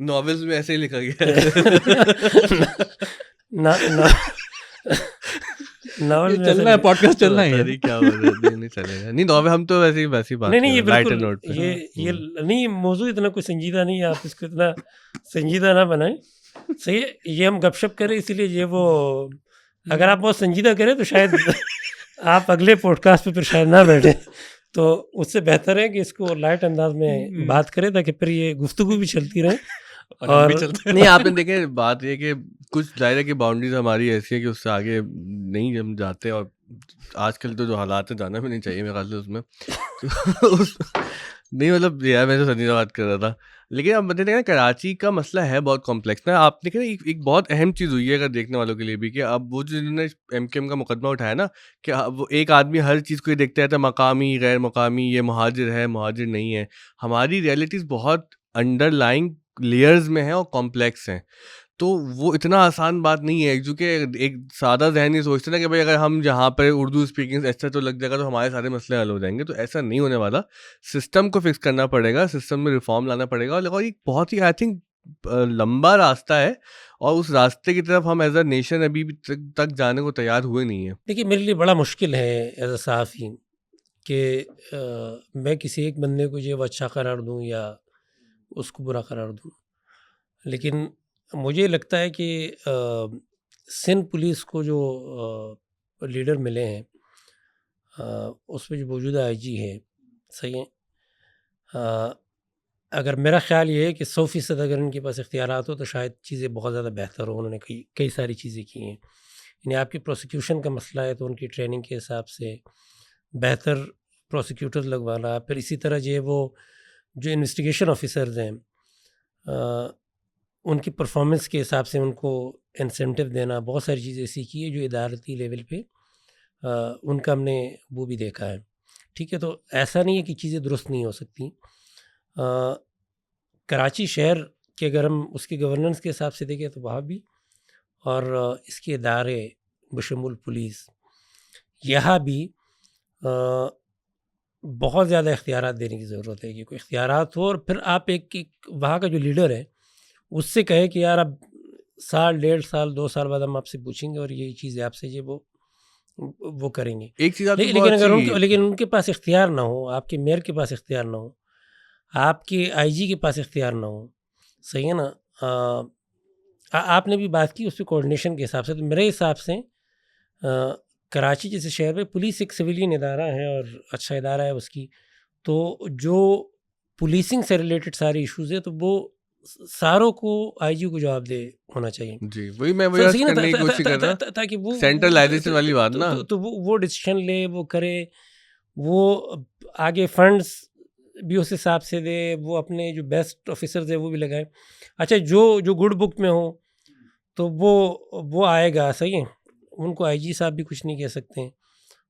ناولز میں ایسے ہی لکھا گیا ہے. ناول چلنا ہے، پوڈ کاسٹ چلنا ہے. کیا نہیں چلے گا. نہیں ناول ہم تو ویسی بات نہیں، یہ لائٹ بالکل نوٹ پہ. یہ نہیں، موضوع اتنا کوئی سنجیدہ نہیں ہے، آپ اس کو اتنا سنجیدہ نہ بنائیں. صحیح ہے، یہ ہم گپ شپ کریں، اسی لیے یہ وہ اگر آپ بہت سنجیدہ کریں تو شاید آپ اگلے پوڈ کاسٹ پہ پھر شاید نہ بیٹھیں. تو اس سے بہتر ہے کہ اس کو لائٹ انداز میں بات کریں تاکہ پھر یہ گفتگو بھی چلتی رہے. اور نہیں، آپ نے دیکھیں بات یہ کہ کچھ دائرے کی باؤنڈریز ہماری ایسی ہے کہ اس سے آگے نہیں ہم جاتے. اور آج کل تو جو حالات ہیں جانا بھی نہیں چاہیے میرے خیال سے اس میں. نہیں مطلب یار میں تو سنجیدہ بات کر رہا تھا. لیکن اب دیکھیں نا کراچی کا مسئلہ ہے بہت کمپلیکس نا. آپ دیکھیں نا ایک بہت اہم چیز ہوئی ہے اگر دیکھنے والوں کے لیے بھی کہ اب وہ جو انہوں نے ایم کیو ایم کا مقدمہ اٹھایا نا کہ وہ ایک آدمی ہر چیز کو یہ دیکھتا رہتا ہے مقامی غیر مقامی, یہ مہاجر ہے مہاجر نہیں ہے. ہماری ریئلٹیز بہت انڈر لائنگ لیئرز میں ہیں اور کمپلیکس ہیں. تو وہ اتنا آسان بات نہیں ہے کیونکہ ایک سادہ ذہن یہ سوچتے نا کہ بھائی اگر ہم جہاں پہ اردو اسپیکنگ ایسا تو لگ جائے گا تو ہمارے سارے مسئلے حل ہو جائیں گے. تو ایسا نہیں ہونے والا. سسٹم کو فکس کرنا پڑے گا, سسٹم میں ریفارم لانا پڑے گا. اور یہ بہت ہی آئی تھنک لمبا راستہ ہے اور اس راستے کی طرف ہم ایز اے نیشن ابھی تک جانے کو تیار ہوئے نہیں ہیں. دیکھیے میرے لیے بڑا مشکل ہے ایز اے صحافی کہ میں کسی ایک بندے کو جو اچھا قرار دوں یا اس کو برا قرار دوں. لیکن مجھے لگتا ہے کہ سندھ پولیس کو جو لیڈر ملے ہیں اس میں جو موجودہ آئی جی ہے صحیح ہے, اگر میرا خیال یہ ہے کہ 100% اگر ان کے پاس اختیارات ہو تو شاید چیزیں بہت زیادہ بہتر ہوں. انہوں نے کئی ساری چیزیں کی ہیں. یعنی آپ کی پروسیکیوشن کا مسئلہ ہے تو ان کی ٹریننگ کے حساب سے بہتر پروسیکیوٹر لگوانا, پھر اسی طرح وہ جو انویسٹیگیشن آفیسرز ہیں ان کی پرفارمنس کے حساب سے ان کو انسینٹیو دینا, بہت ساری چیزیں ایسی کی ہے جو ادارتی لیول پہ ان کا ہم نے وہ بھی دیکھا ہے. ٹھیک ہے, تو ایسا نہیں ہے کہ چیزیں درست نہیں ہو سکتی. کراچی شہر کے اگر ہم اس کے گورننس کے حساب سے دیکھیں تو وہاں بھی, اور اس کے ادارے بشمول پولیس یہاں بھی بہت زیادہ اختیارات دینے کی ضرورت ہے. کہ کوئی اختیارات ہو اور پھر آپ ایک وہاں کا جو لیڈر ہے اس سے کہے کہ یار اب سال 1.5 سال 2 سال بعد ہم آپ سے پوچھیں گے اور یہی چیزیں آپ سے وہ کریں گے. ایک چیز لیکن ان کے پاس اختیار نہ ہو, آپ کے میئر کے پاس اختیار نہ ہو, آپ کے آئی جی کے پاس اختیار نہ ہو, صحیح ہے نا. آپ نے بھی بات کی اس پہ کوارڈینیشن کے حساب سے, تو میرے حساب سے کراچی جیسے شہر میں پولیس ایک سویلین ادارہ ہے اور اچھا ادارہ ہے اس کی, تو جو پولیسنگ سے ریلیٹڈ سارے ایشوز ہیں تو وہ ساروں کو آئی جی کو جواب دہ ہونا چاہیے. جی وہی میں کرنے کی کوشش کر رہا ہوں, تاکہ وہ سینٹرلائزیشن والی بات نا, تو وہ ڈیسیشن لے, وہ کرے, وہ آگے فنڈز بھی اس حساب سے دے, وہ اپنے جو بیسٹ آفیسرز ہیں وہ بھی لگائیں. اچھا جو گڈ بک میں ہو تو وہ آئے گا, صحیح ہے, ان کو آئی جی صاحب بھی کچھ نہیں کہہ سکتے ہیں.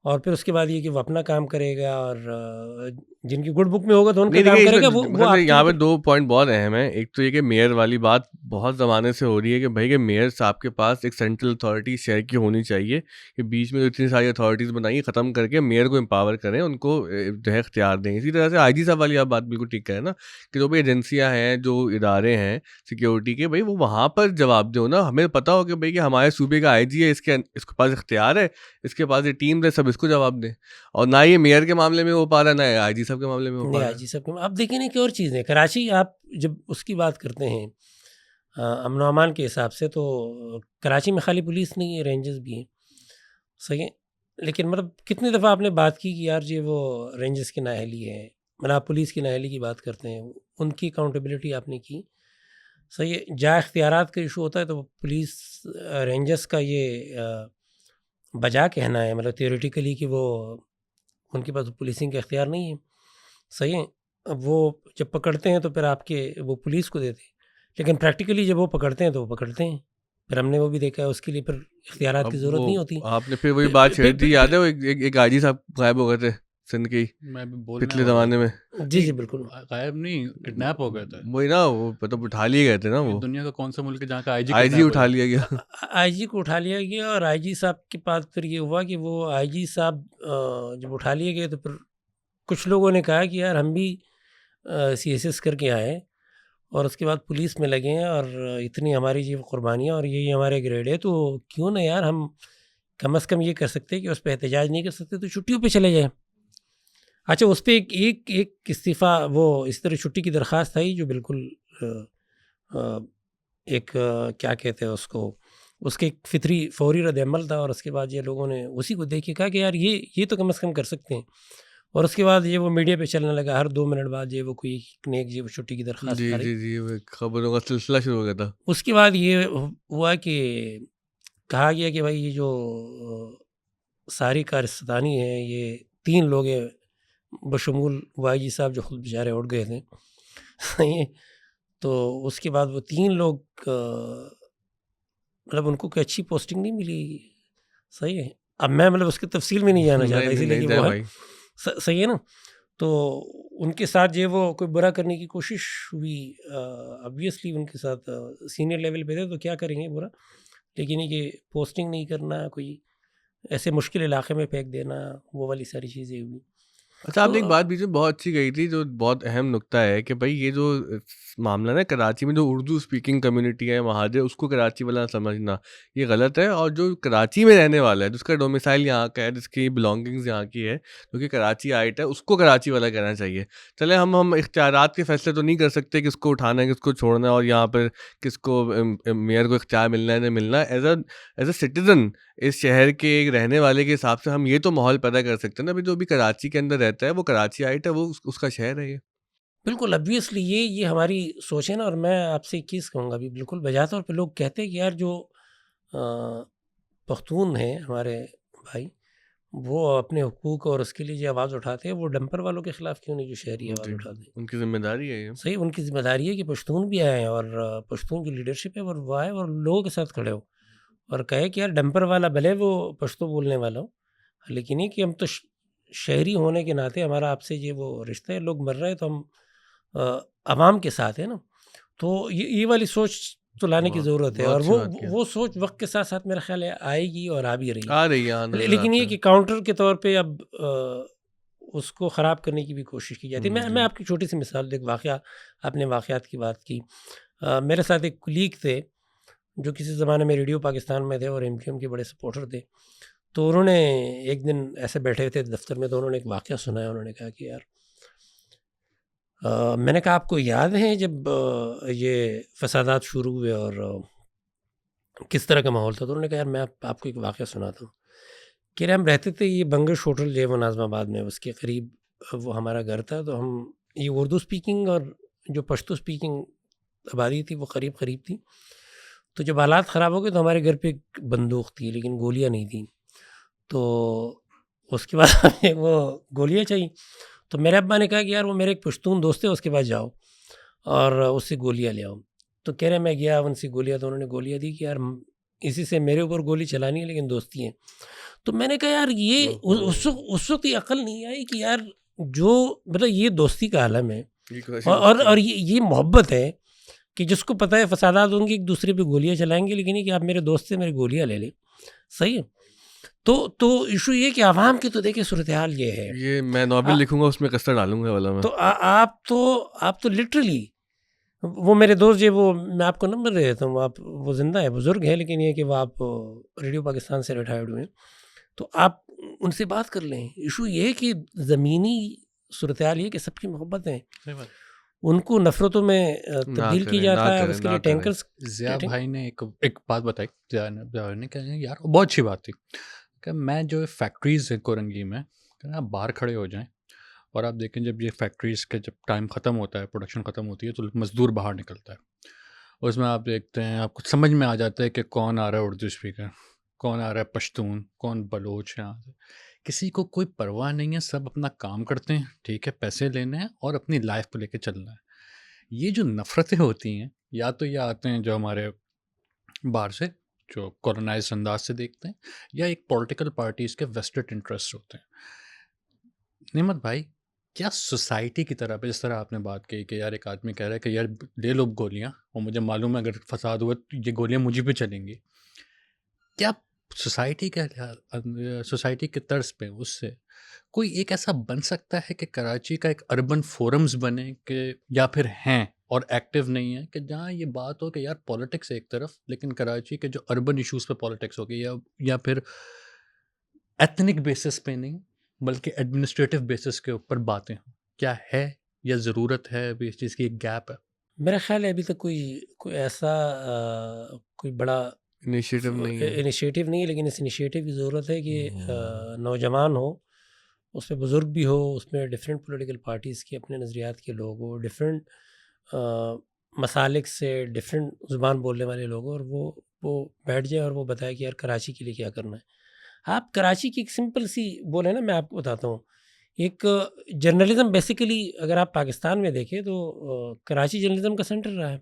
اور پھر اس کے بعد یہ کہ وہ اپنا کام کرے گا, اور جن کی گڈ بک میں ہوگا تو ان کا کام کرے گا. وہ یہاں پہ 2 پوائنٹ بہت اہم ہیں. ایک تو یہ کہ میئر والی بات بہت زمانے سے ہو رہی ہے کہ بھائی کہ میئر صاحب کے پاس ایک سینٹرل اتھارٹی شہر کی ہونی چاہیے, کہ بیچ میں جو اتنی ساری اتھارٹیز بنائی ختم کر کے میئر کو امپاور کریں, ان کو جو ہے اختیار دیں. اسی طرح سے آئی جی صاحب والی آپ بات بالکل ٹھیک کہیں نا, کہ جو بھی ایجنسیاں ہیں, جو ادارے ہیں سیکیورٹی کے, بھائی وہ وہاں پر جواب دو نا. ہمیں پتہ ہو کہ بھائی کہ ہمارے صوبے کا آئی جی ہے, اس کے پاس اختیار ہے, اس کے پاس یہ ٹیم ہے, سب اس کو جواب دیں. اور نہ یہ میئر کے معاملے میں ہو پا رہا ہے, نہ آئی جی صاحب کے معاملے میں ہو پا رہا ہے. آئی جی صاحب کے آپ دیکھیں نا کہ اور چیز ہے کراچی, آپ جب اس کی بات کرتے ہیں امن و امان کے حساب سے, تو کراچی میں خالی پولیس نہیں ہے, رینجز بھی ہیں, صحیح ہے. لیکن مطلب کتنی دفعہ آپ نے بات کی کہ یار جی وہ رینجز کی نااہلی ہے, مطلب آپ پولیس کی نااہلی کی بات کرتے ہیں, ان کی اکاؤنٹیبلٹی آپ نے کی, صحیح ہے. جہاں اختیارات کا ایشو ہوتا ہے تو پولیس رینجز کا یہ بجا کہنا ہے, مطلب تھیوریٹیکلی کہ وہ ان کے پاس پولیسنگ کا اختیار نہیں ہے, صحیح ہے. وہ جب پکڑتے ہیں تو پھر آپ کے وہ پولیس کو دیتے ہیں, لیکن پریکٹیکلی جب وہ پکڑتے ہیں تو وہ پکڑتے ہیں. پھر ہم نے وہ بھی دیکھا ہے, اس کے لیے پھر اختیارات کی ضرورت نہیں ہوتی. آپ نے پھر وہی بات چھیڑ دی, یاد ہے وہ ایک آئی جی صاحب غائب ہو گئے تھے سندھ کی پچھلے زمانے میں. جی بالکل, غائب نہیں, کڈنیپ ہو گئے تھے. وہی نا, وہ مطلب اٹھا لیے گئے تھے نا. وہ دنیا کا کون سا ملک ہے جہاں کا آئی جی اٹھا لیا گیا, آئی جی کو اٹھا لیا گیا. اور آئی جی صاحب کے پاس پھر یہ ہوا کہ وہ آئی جی صاحب جب اٹھا لیے گئے تو پھر کچھ لوگوں نے کہا کہ یار ہم بھی سی ایس ایس کر کے آئے اور اس کے بعد پولیس میں لگے ہیں, اور اتنی ہماری جی قربانیاں اور یہی ہمارے گریڈ ہے, تو کیوں نہ یار ہم کم از کم یہ کر سکتے کہ اس پہ احتجاج نہیں کر سکتے تو چھٹیوں پہ چلے جائیں. اچھا, اس پہ ایک استعفیٰ, وہ اس طرح چھٹی کی درخواست آئی جو بالکل ایک کیا کہتے ہیں اس کو, اس کے ایک فوری رد عمل تھا. اور اس کے بعد یہ لوگوں نے اسی کو دیکھ کے کہا کہ یار یہ تو کم از کم کر سکتے ہیں. اور اس کے بعد یہ وہ میڈیا پہ چلنے لگا, ہر 2 منٹ بعد یہ وہ کوئی نیک جی وہ چھٹی کی درخواست آ رہی. جی خبروں کا سلسلہ شروع ہو گیا تھا. اس کے بعد یہ ہوا کہ کہا گیا کہ بھائی یہ جو ساری کارستانی ہے یہ 3 لوگ ہیں بشمول وائی جی صاحب جو خود بیچارے اٹھ گئے تھے, تو اس کے بعد وہ 3 لوگ مطلب ان کو کوئی اچھی پوسٹنگ نہیں ملی. صحیح ہے. اب میں مطلب اس کی تفصیل میں نہیں جانا چاہتا اسی لیے کہ وہ ہے صحیح ہے نا. تو ان کے ساتھ جو وہ کوئی برا کرنے کی کوشش ہوئی. obviously ان کے ساتھ سینئر لیول پہ تھے تو کیا کریں گے برا, لیکن یہ کہ پوسٹنگ نہیں کرنا, کوئی ایسے مشکل علاقے میں پھینک دینا, وہ والی ساری چیزیں ہوئی. اچھا آپ نے ایک بات بیچ میں بہت اچھی کہی تھی جو بہت اہم نقطہ ہے کہ بھائی یہ جو معاملہ نا کراچی میں جو اردو اسپیکنگ کمیونٹی ہے مہاجر, اس کو کراچی والا سمجھنا یہ غلط ہے, اور جو کراچی میں رہنے والا ہے جس کا ڈومیسائل یہاں کا ہے, جس کی بلانگنگز یہاں کی ہے, جو کہ کراچی آئٹ ہے, اس کو کراچی والا کہنا چاہیے. چلے ہم اختیارات کے فیصلے تو نہیں کر سکتے کس کو اٹھانا ہے کس کو چھوڑنا ہے, اور یہاں پر کس کو میئر کو اختیار ملنا ہے نہیں ملنا. ایز اے سٹیزن اس شہر کے ایک رہنے والے کے حساب سے ہم یہ تو ماحول پیدا کر سکتے ہیں نا, جو بھی کراچی کے اندر رہتا ہے وہ کراچی آئٹ ہے, وہ اس کا شہر ہے. یہ بالکل obviously یہ ہماری سوچ ہے نا. اور میں آپ سے ایک چیز کہوں گا بھی بالکل بجا طور پہ لوگ کہتے ہیں کہ یار جو پختون ہیں ہمارے بھائی, وہ اپنے حقوق اور اس کے لیے جو آواز اٹھاتے ہیں وہ ڈمپر والوں کے خلاف کیوں نہیں جو شہری آواز اٹھاتے ہیں؟ ان کی ذمہ داری ہے یہ. صحیح, ان کی ذمہ داری ہے کہ پشتون بھی آئے اور پشتون کی لیڈرشپ ہے اور وہ آئے اور لوگوں کے ساتھ کھڑے ہو اور کہے کہ یار ڈمپر والا بھلے وہ پشتو بولنے والا ہو, لیکن یہ کہ ہم تو شہری ہونے کے ناطے ہمارا آپ سے یہ وہ رشتہ ہے, لوگ مر رہے ہیں تو ہم عوام کے ساتھ ہیں نا. تو یہ والی سوچ تو لانے کی ضرورت ہے, اور وہ سوچ وقت کے ساتھ ساتھ میرا خیال ہے آئے گی اور آ بھی رہی ہے. لیکن یہ کہ کاؤنٹر کے طور پہ اب اس کو خراب کرنے کی بھی کوشش کی جاتی ہے. میں آپ کی چھوٹی سی مثال, ایک واقعہ, آپ نے واقعات کی بات کی. میرے ساتھ ایک کلیگ تھے جو کسی زمانے میں ریڈیو پاکستان میں تھے اور MQM کے بڑے سپورٹر تھے. تو انہوں نے ایک دن ایسے بیٹھے تھے دفتر میں, تو انہوں نے ایک واقعہ سنایا. انہوں نے کہا کہ یار میں نے کہا آپ کو یاد ہے جب یہ فسادات شروع ہوئے اور کس طرح کا ماحول تھا؟ تو انہوں نے کہا یار میں آپ کو ایک واقعہ سناتا ہوں. کہ ہم رہتے تھے یہ بنگش ہوٹل جو ہے وہ ناظم آباد میں, اس کے قریب وہ ہمارا گھر تھا. تو ہم یہ اردو اسپیکنگ اور جو پشتو اسپیکنگ آبادی تھی وہ قریب تھی. تو جب حالات خراب ہو گئے تو ہمارے گھر پہ ایک بندوق تھی لیکن گولیاں نہیں تھیں. تو اس کے بعد ہمیں وہ گولیاں چاہیے. تو میرے ابا نے کہا کہ یار وہ میرے ایک پشتون دوست ہے, اس کے پاس جاؤ اور اس سے گولیاں لے آؤ. تو کہہ رہے میں گیا ان سے گولیاں, تو انہوں نے گولیاں دی کہ یار اسی سے میرے اوپر گولی چلانی ہے لیکن دوستی ہیں. تو میں نے کہا یار یہ اس وقت یہ عقل نہیں آئی کہ یار جو مطلب یہ دوستی کا عالم ہے اور یہ محبت ہے کہ جس کو پتہ ہے فسادات ہوں گے ایک دوسرے پہ گولیاں چلائیں گے, لیکن یہ کہ آپ میرے دوست سے میری گولیاں لے لیں. صحیح ہے. تو ایشو یہ کہ عوام کی تو دیکھیں صورتحال یہ ہے, یہ میں ناول لکھوں گا اس میں قصہ ڈالوں گا والا میں. تو آپ تو لٹرلی وہ میرے دوست جو وہ میں آپ کو نمبر دے دیتا ہوں, آپ وہ زندہ ہے, بزرگ ہے, لیکن یہ کہ وہ آپ ریڈیو پاکستان سے ریٹائرڈ ہوئے ہیں, تو آپ ان سے بات کر لیں. ایشو یہ ہے کہ زمینی صورتحال یہ کہ سب کی محبت ہیں, ان کو نفرتوں میں تبدیل کی جاتا ہے. اس کے لیے ٹینکرز. ضیاء بھائی نے ایک بات بتائی, ضیاء نے کہا یار بہت اچھی بات تھی کہ میں جو فیکٹریز ہیں کورنگی میں آپ باہر کھڑے ہو جائیں اور آپ دیکھیں جب یہ فیکٹریز کے جب ٹائم ختم ہوتا ہے, پروڈکشن ختم ہوتی ہے, تو مزدور باہر نکلتا ہے. اس میں آپ دیکھتے ہیں, آپ کو سمجھ میں آ جاتا ہے کہ کون آ رہا ہے اردو اسپیکر, کون آ رہا ہے پشتون, کون بلوچ ہے. یہاں سے کسی کو کوئی پرواہ نہیں ہے, سب اپنا کام کرتے ہیں, ٹھیک ہے, پیسے لینے ہیں اور اپنی لائف کو لے کے چلنا ہے. یہ جو نفرتیں ہوتی ہیں یا تو یہ آتے ہیں جو ہمارے باہر سے جو کولونائز انداز سے دیکھتے ہیں, یا ایک پولیٹیکل پارٹیز کے ویسٹڈ انٹرسٹ ہوتے ہیں. نعمت بھائی کیا سوسائٹی کی طرف جس طرح آپ نے بات کی کہ یار ایک آدمی کہہ رہا ہے کہ یار لے لو گولیاں, اور مجھے معلوم ہے اگر فساد ہوا تو یہ گولیاں مجھے پہ چلیں گی, کیا سوسائٹی کے طرز پہ اس سے کوئی ایک ایسا بن سکتا ہے کہ کراچی کا ایک اربن فورمز بنے کہ یا پھر ہیں اور ایکٹیو نہیں ہے, کہ جہاں یہ بات ہو کہ یار پولیٹکس ایک طرف لیکن کراچی کے جو اربن ایشوز پہ پولیٹکس ہوگی, یا پھر ایتھنک بیسس پہ نہیں بلکہ ایڈمنسٹریٹو بیسس کے اوپر باتیں ہوں؟ کیا ہے یا ضرورت ہے ابھی اس چیز کی ایک گیپ ہے؟ میرا خیال ہے ابھی تک کوئی ایسا کوئی بڑا انیشیٹو نہیں ہے, لیکن اس انیشیٹو کی ضرورت ہے کہ نوجوان ہو, اس میں بزرگ بھی ہو, اس میں ڈفرینٹ پولیٹیکل پارٹیز کے اپنے نظریات کے لوگ ہو, ڈفرینٹ مسالک سے ڈفرینٹ زبان بولنے والے لوگ ہوں, اور وہ بیٹھ جائے اور وہ بتائے کہ یار کراچی کے لیے کیا کرنا ہے. آپ کراچی کی ایک سمپل سی بولے نا, میں آپ کو بتاتا ہوں, ایک جرنلزم بیسیکلی اگر آپ پاکستان میں دیکھیں تو کراچی جرنلزم کا سینٹر رہا ہے.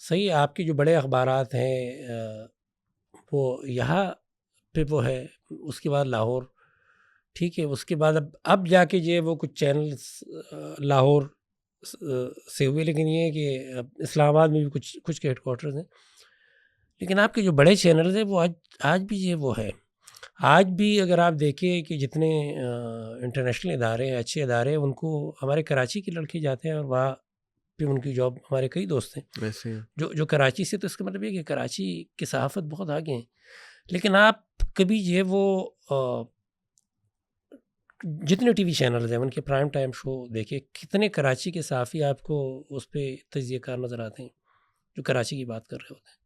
صحیح, آپ کے جو بڑے اخبارات ہیں وہ یہاں پہ وہ ہے, اس کے بعد لاہور, ٹھیک ہے, اس کے بعد اب جا کے جو ہے وہ کچھ چینلز لاہور سے ہوئے, لیکن یہ ہے کہ اسلام آباد میں بھی کچھ کے ہیڈ کوارٹرز ہیں. لیکن آپ کے جو بڑے چینلز ہیں وہ آج بھی جو ہے وہ ہے. آج بھی اگر آپ دیکھیں کہ جتنے انٹرنیشنل ادارے ہیں, اچھے ادارے ہیں, ان کو ہمارے کراچی کے لڑکے جاتے ہیں اور وہاں پہ ان کی جاب, ہمارے کئی دوست ہیں ویسے جو کراچی سے, تو اس کا مطلب یہ کہ کراچی کی صحافت بہت آگے ہیں. لیکن آپ کبھی جو ہے وہ جتنے ٹی وی چینلز ہیں ان کے پرائم ٹائم شو دیکھیں, کتنے کراچی کے صحافی آپ کو اس پہ تجزیہ کار نظر آتے ہیں جو کراچی کی بات کر رہے ہوتے ہیں.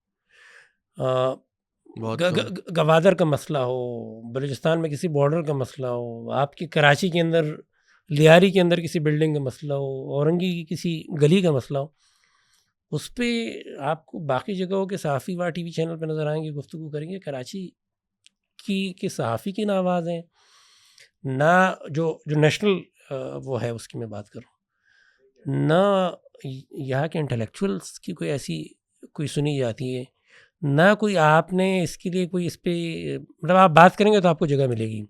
گوادر کا مسئلہ ہو, بلوچستان میں کسی بارڈر کا مسئلہ ہو, آپ کی کراچی کے اندر لیاری کے اندر کسی بلڈنگ کا مسئلہ ہو, اورنگی کی کسی گلی کا مسئلہ ہو, اس پہ آپ کو باقی جگہوں کے صحافی وہاں ٹی وی چینل پہ نظر آئیں گے, گفتگو کریں گے. کراچی کی صحافی کی نہ آواز ہیں, نہ جو نیشنل وہ ہے اس کی میں بات کروں, نہ یہاں کے انٹلیکچوئلس کی کوئی ایسی کوئی سنی جاتی ہے, نہ کوئی آپ نے اس کے لیے کوئی اس پہ, مطلب آپ بات کریں گے تو آپ کو جگہ ملے گی.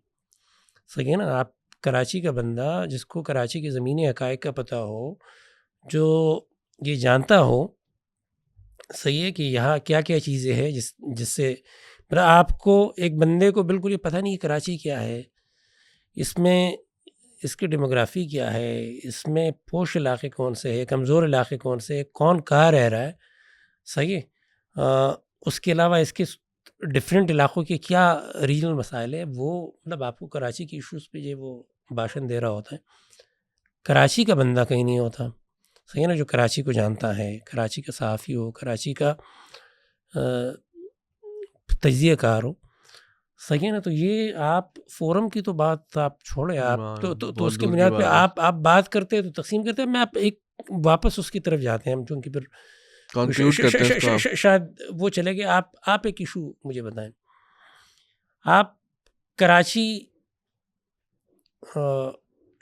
صحیح ہے نا. آپ کراچی کا بندہ جس کو کراچی کے زمینی حقائق کا پتہ ہو, جو یہ جانتا ہو صحیح ہے کہ یہاں کیا کیا چیزیں ہیں جس سے مطلب آپ کو ایک بندے کو بالکل یہ پتہ نہیں کہ کراچی کیا ہے, اس میں اس کی ڈیموگرافی کیا ہے, اس میں پوش علاقے کون سے ہے, کمزور علاقے کون سے ہے, کون کہاں رہ رہا ہے. صحیح ہے. اس کے علاوہ اس کے ڈفرینٹ علاقوں کے کیا ریجنل مسائل ہے, وہ مطلب آپ کو کراچی کی ایشوز پہ جو وہ بھاشن دے رہا ہوتا ہے. کراچی کا بندہ کہیں نہیں ہوتا. صحیح ہے نا. جو کراچی کو جانتا ہے, کراچی کا صحافی ہو, کراچی کا تجزیہ کار ہو, صحیح ہے نا. تو یہ آپ فورم کی تو بات آپ چھوڑیں, آپ تو اس کی بنیاد پہ آپ بات کرتے ہیں تو تقسیم کرتے ہیں. میں آپ ایک واپس اس کی طرف جاتے ہیں ہم, چونکہ پھر شاید وہ چلے گئے. آپ ایک ایشو مجھے بتائیں, آپ کراچی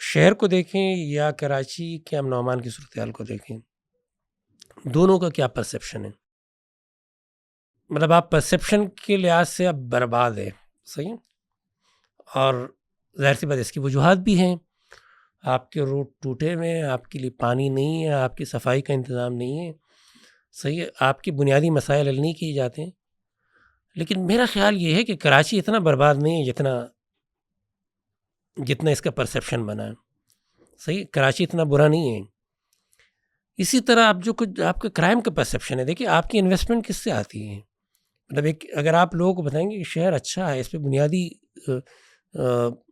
شہر کو دیکھیں یا کراچی کے امن و امان کی صورتحال کو دیکھیں, دونوں کا کیا پرسیپشن ہے؟ مطلب آپ پرسیپشن کے لحاظ سے اب برباد ہے. صحیح. اور ظاہر سی بات اس کی وجوہات بھی ہیں. آپ کے روڈ ٹوٹے ہوئے ہیں, آپ کے لیے پانی نہیں ہے, آپ کی صفائی کا انتظام نہیں ہے. صحیح ہے. آپ کی بنیادی مسائل حل نہیں کیے جاتے ہیں. لیکن میرا خیال یہ ہے کہ کراچی اتنا برباد نہیں ہے جتنا اس کا پرسیپشن بنا ہے. صحیح. کراچی اتنا برا نہیں ہے. اسی طرح آپ جو کچھ آپ کا کرائم کا پرسیپشن ہے, دیکھیے آپ کی انویسٹمنٹ کس سے آتی ہے. مطلب ایک اگر آپ لوگوں کو بتائیں گے کہ شہر اچھا ہے, اس پہ بنیادی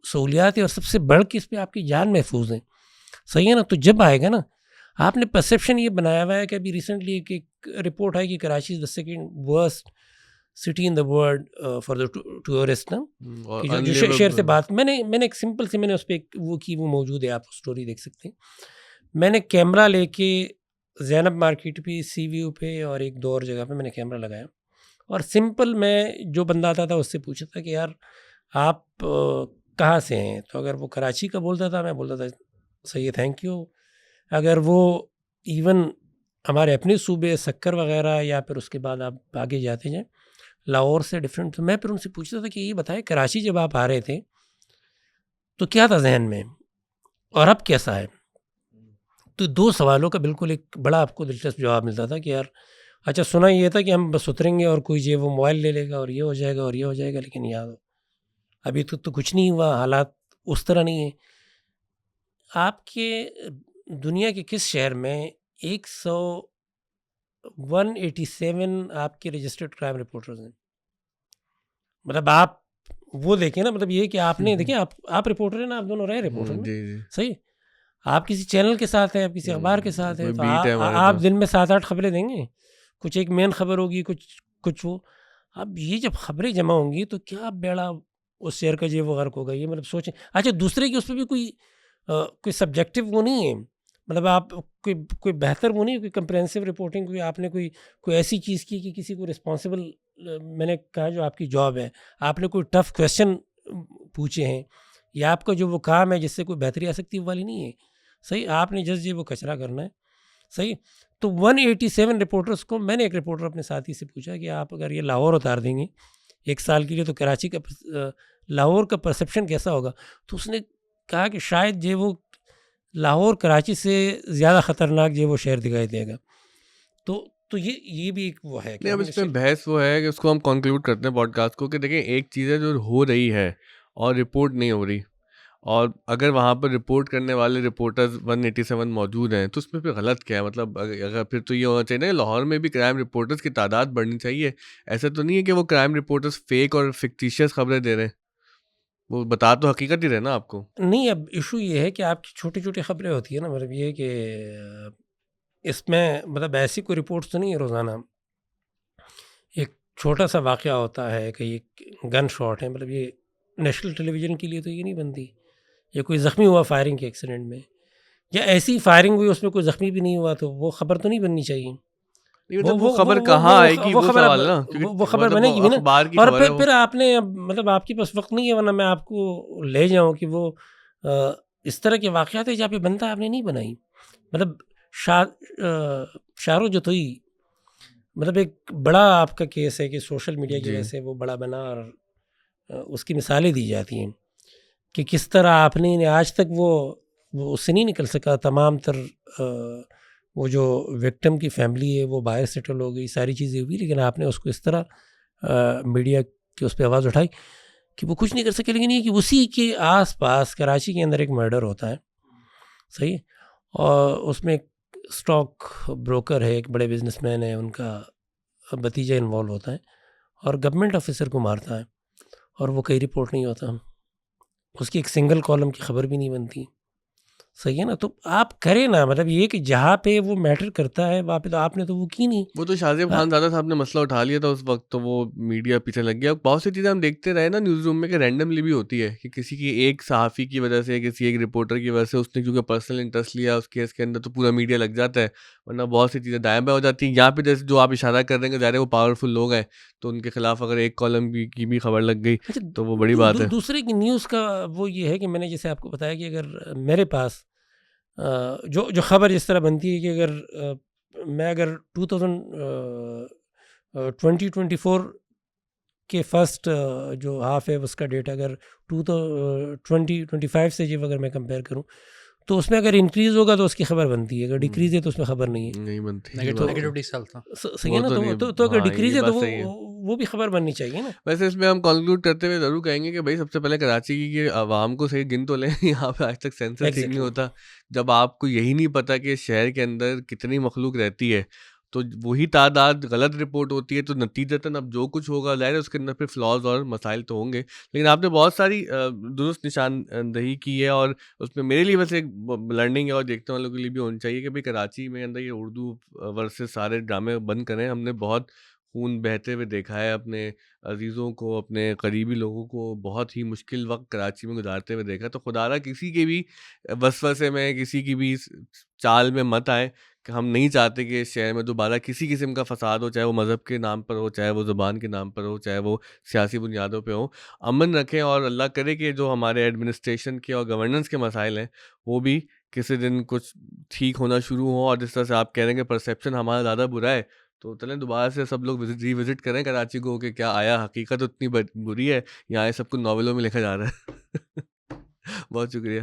سہولیات ہے اور سب سے بڑھ کے اس پہ آپ کی جان محفوظ ہے. صحیح ہے نا. تو جب آئے گا نا, آپ نے پرسیپشن یہ بنایا ہوا ہے کہ ابھی ریسنٹلی ایک رپورٹ ہے کہ Karachi is the second worst city in the world for the tourist نا, جو شہر سے بات میں نے ایک سمپل سے میں نے اس پہ وہ موجود ہے, آپ اسٹوری دیکھ سکتے ہیں. میں نے کیمرہ لے کے زینب مارکیٹ پہ, سی ویو پہ اور ایک دو اور جگہ پہ میں نے کیمرہ لگایا, اور سمپل میں جو بندہ آتا تھا اس سے پوچھا تھا کہ یار آپ کہاں سے ہیں, تو اگر وہ کراچی کا بولتا تھا میں بولتا تھا صحیح ہے تھینک یو. اگر وہ ایون ہمارے اپنے صوبے سکر وغیرہ یا پھر اس کے بعد آپ آگے جاتے جائیں لاہور سے ڈفرینٹ, تو میں پھر ان سے پوچھتا تھا کہ یہ بتائیں کراچی جب آپ آ رہے تھے تو کیا تھا ذہن میں اور اب کیسا ہے. تو دو سوالوں کا بالکل ایک بڑا آپ کو دلچسپ جواب ملتا تھا کہ یار اچھا سنا یہ تھا کہ ہم بس اتریں گے اور کوئی جو وہ موبائل لے لے گا اور یہ ہو جائے گا اور یہ ہو جائے گا, لیکن یاد ابھی تو کچھ نہیں ہوا, حالات اس طرح نہیں ہیں. آپ کے دنیا کے کس شہر میں 187 آپ کے رجسٹرڈ کرائم رپورٹرز ہیں؟ مطلب آپ وہ دیکھیں نا, مطلب یہ کہ آپ نے دیکھیں آپ رپورٹر ہیں نا, آپ دونوں رہے رپورٹر نا. صحیح. آپ کسی چینل کے ساتھ ہیں, آپ کسی اخبار کے ساتھ ہیں, تو آپ دن میں 7-8 خبریں دیں گے, کچھ ایک مین خبر ہوگی, کچھ وہ. اب یہ جب خبریں جمع ہوں گی تو کیا بیڑا اس شہر کا جو وہ غرق ہوگا, یہ مطلب سوچیں. اچھا دوسرے کی اس پہ بھی کوئی سبجیکٹو وہ نہیں ہے, مطلب آپ کوئی بہتر وہ نہیں, کوئی کمپریہنسو رپورٹنگ, کوئی آپ نے کوئی ایسی چیز کی کہ کسی کو رسپانسبل, میں نے کہا جو آپ کی جاب ہے, آپ نے کوئی ٹف کویسچن پوچھے ہیں یا آپ کا جو وہ کام ہے جس سے کوئی بہتری آ سکتی ہے وہ والی نہیں ہے. صحیح, آپ نے جس وہ کچرا کرنا ہے. صحیح, تو 187 رپورٹرس کو, میں نے ایک رپورٹر اپنے ساتھی سے پوچھا کہ آپ اگر یہ لاہور اتار دیں گے 1 سال کے لیے تو کراچی کا لاہور کا پرسیپشن کیسا ہوگا؟ تو اس نے کہا کہ شاید جو وہ لاہور کراچی سے زیادہ خطرناک جو وہ شہر دکھائی دے گا. تو یہ بھی ایک وہ ہے کہ نہیں, اب اس میں بحث وہ ہے کہ اس کو ہم کنکلوڈ کرتے ہیں پوڈ کاسٹ کو کہ دیکھیں ایک چیز ہے جو ہو رہی ہے اور رپورٹ نہیں ہو رہی, اور اگر وہاں پر رپورٹ کرنے والے رپورٹرز 187 موجود ہیں تو اس میں پھر غلط کیا ہے؟ مطلب اگر پھر تو یہ ہونا چاہیے نا لاہور میں بھی کرائم رپورٹرز کی تعداد بڑھنی چاہیے. ایسا تو نہیں ہے کہ وہ کرائم رپورٹرز فیک اور فکٹیشیس خبریں دے رہے ہیں, وہ بتا تو حقیقت ہی رہے نا آپ کو. نہیں, اب ایشو یہ ہے کہ آپ کی چھوٹی چھوٹی خبریں ہوتی ہیں نا, مطلب یہ کہ اس میں مطلب ایسی کوئی رپورٹس تو نہیں ہے روزانہ. ایک چھوٹا سا واقعہ ہوتا ہے کہ یہ گن شاٹ ہے, مطلب یہ نیشنل ٹیلی ویژن کے لیے تو یہ نہیں بنتی. یا کوئی زخمی ہوا فائرنگ کے ایکسیڈنٹ میں, یا ایسی فائرنگ ہوئی اس میں کوئی زخمی بھی نہیں ہوا, تو وہ خبر تو نہیں بننی چاہیے. وہ خبر کہاں آئے گی وہ سوال ہے نا, وہ خبر بنے گی بھی نا. اخبار کی اور خبر ہے. پھر آپ نے مطلب آپ کے پاس وقت نہیں ہے, ورنہ میں آپ کو لے جاؤں کہ وہ اس طرح کے واقعات ہیں جہاں پہ بنتا آپ نے نہیں بنائی. مطلب شارو جتوئی مطلب ایک بڑا آپ کا کیس ہے کہ سوشل میڈیا کی وجہ سے وہ بڑا بنا, اور اس کی مثالیں دی جاتی ہیں کہ کس طرح آپ نے آج تک وہ اس سے نہیں نکل سکا. تمام تر وہ جو وکٹم کی فیملی ہے وہ باہر سیٹل ہو گئی, ساری چیزیں ہوئی, لیکن آپ نے اس کو اس طرح میڈیا کی اس پہ آواز اٹھائی کہ وہ کچھ نہیں کر سکے. لیکن یہ کہ اسی کے آس پاس کراچی کے اندر ایک مرڈر ہوتا ہے, صحیح, اور اس میں ایک اسٹاک بروکر ہے, ایک بڑے بزنس مین ہے, ان کا بھتیجا انوالو ہوتا ہے, اور گورنمنٹ آفیسر کو مارتا ہے, اور وہ کہیں رپورٹ نہیں ہوتا, اس کی ایک سنگل کالم کی خبر بھی نہیں بنتی. صحیح ہے نا. تو آپ کریں نا, مطلب یہ کہ جہاں پہ وہ میٹر کرتا ہے وہاں پہ تو آپ نے تو وہ کی نہیں. وہ تو شازیب خان زادہ صاحب نے مسئلہ اٹھا لیا تھا اس وقت, تو وہ میڈیا پیچھے لگ گیا. بہت سی چیزیں ہم دیکھتے رہے نا نیوز روم میں کہ رینڈملی بھی ہوتی ہے کہ کسی کی ایک صحافی کی وجہ سے, کسی ایک رپورٹر کی وجہ سے, اس نے کیونکہ پرسنل انٹرسٹ لیا اس کیس کے اندر, تو پورا میڈیا لگ جاتا ہے. ورنہ بہت سی چیزیں دائیں بائیں ہو جاتی ہیں. یہاں پہ جیسے جو آپ اشارہ کر رہے ہیں کہ ظاہر ہے وہ پاورفل لوگ ہیں, تو ان کے خلاف اگر ایک کالم کی بھی خبر لگ گئی تو وہ بڑی بات ہے. دوسرے کی نیوز کا وہ یہ ہے کہ میں نے جیسے آپ کو بتایا کہ اگر میرے پاس جو خبر اس طرح بنتی ہے کہ اگر 2024 کے فرسٹ جو ہاف ہے اس کا ڈیٹا اگر 2025 سے جب اگر میں کمپیئر کروں تو اس میں اگر انکریز ہوگا تو اس کی خبر بنتی ہے, اگر ڈیکریز ہے تو اس میں خبر نہیں بنتی. نیگیٹیوٹی چلتا صحیح ہے نا. تو اگر ڈیکریز ہے تو وہ بھی خبر بننی چاہیے نا. ویسے اس میں ہم کنکلوڈ کرتے ہوئے ضرور کہیں گے کہ بھائی سب سے پہلے کراچی کی عوام کو صحیح گن تو لیں. یہاں پہ آج تک سینسس ٹھیک نہیں ہوتا. جب آپ کو یہی نہیں پتا کہ شہر کے اندر کتنی مخلوق رہتی ہے, تو وہی تعداد غلط رپورٹ ہوتی ہے, تو نتیجتاً اب جو کچھ ہوگا ظاہر ہے اس کے اندر پھر فلاز اور مسائل تو ہوں گے. لیکن آپ نے بہت ساری درست نشاندہی کی ہے, اور اس میں میرے لیے ویسے ایک لرننگ ہے اور دیکھنے والوں کے لیے بھی ہونی چاہیے کہ بھائی کراچی میں اندر یہ اردو ورسز سارے ڈرامے بند کریں. ہم نے بہت خون بہتے ہوئے دیکھا ہے, اپنے عزیزوں کو, اپنے قریبی لوگوں کو بہت ہی مشکل وقت کراچی میں گزارتے ہوئے دیکھا. تو خدا را کسی کے بھی وسوسے میں, کسی کی بھی چال میں مت آئے کہ ہم نہیں چاہتے کہ اس شہر میں دوبارہ کسی قسم کا فساد ہو, چاہے وہ مذہب کے نام پر ہو, چاہے وہ زبان کے نام پر ہو, چاہے وہ سیاسی بنیادوں پہ ہو. امن رکھیں, اور اللہ کرے کہ جو ہمارے ایڈمنسٹریشن کے اور گورننس کے مسائل ہیں وہ بھی کسی دن کچھ ٹھیک ہونا شروع ہوں. اور جس طرح سے آپ کہہ رہے ہیں کہ پرسیپشن ہمارا زیادہ برا ہے, تو چلیں دوبارہ سے سب لوگ ری وزٹ کریں کراچی کو کہ کیا آیا حقیقت اتنی بری ہے, یہاں یہ سب کچھ ناولوں میں لکھا جا رہا ہے. بہت شکریہ.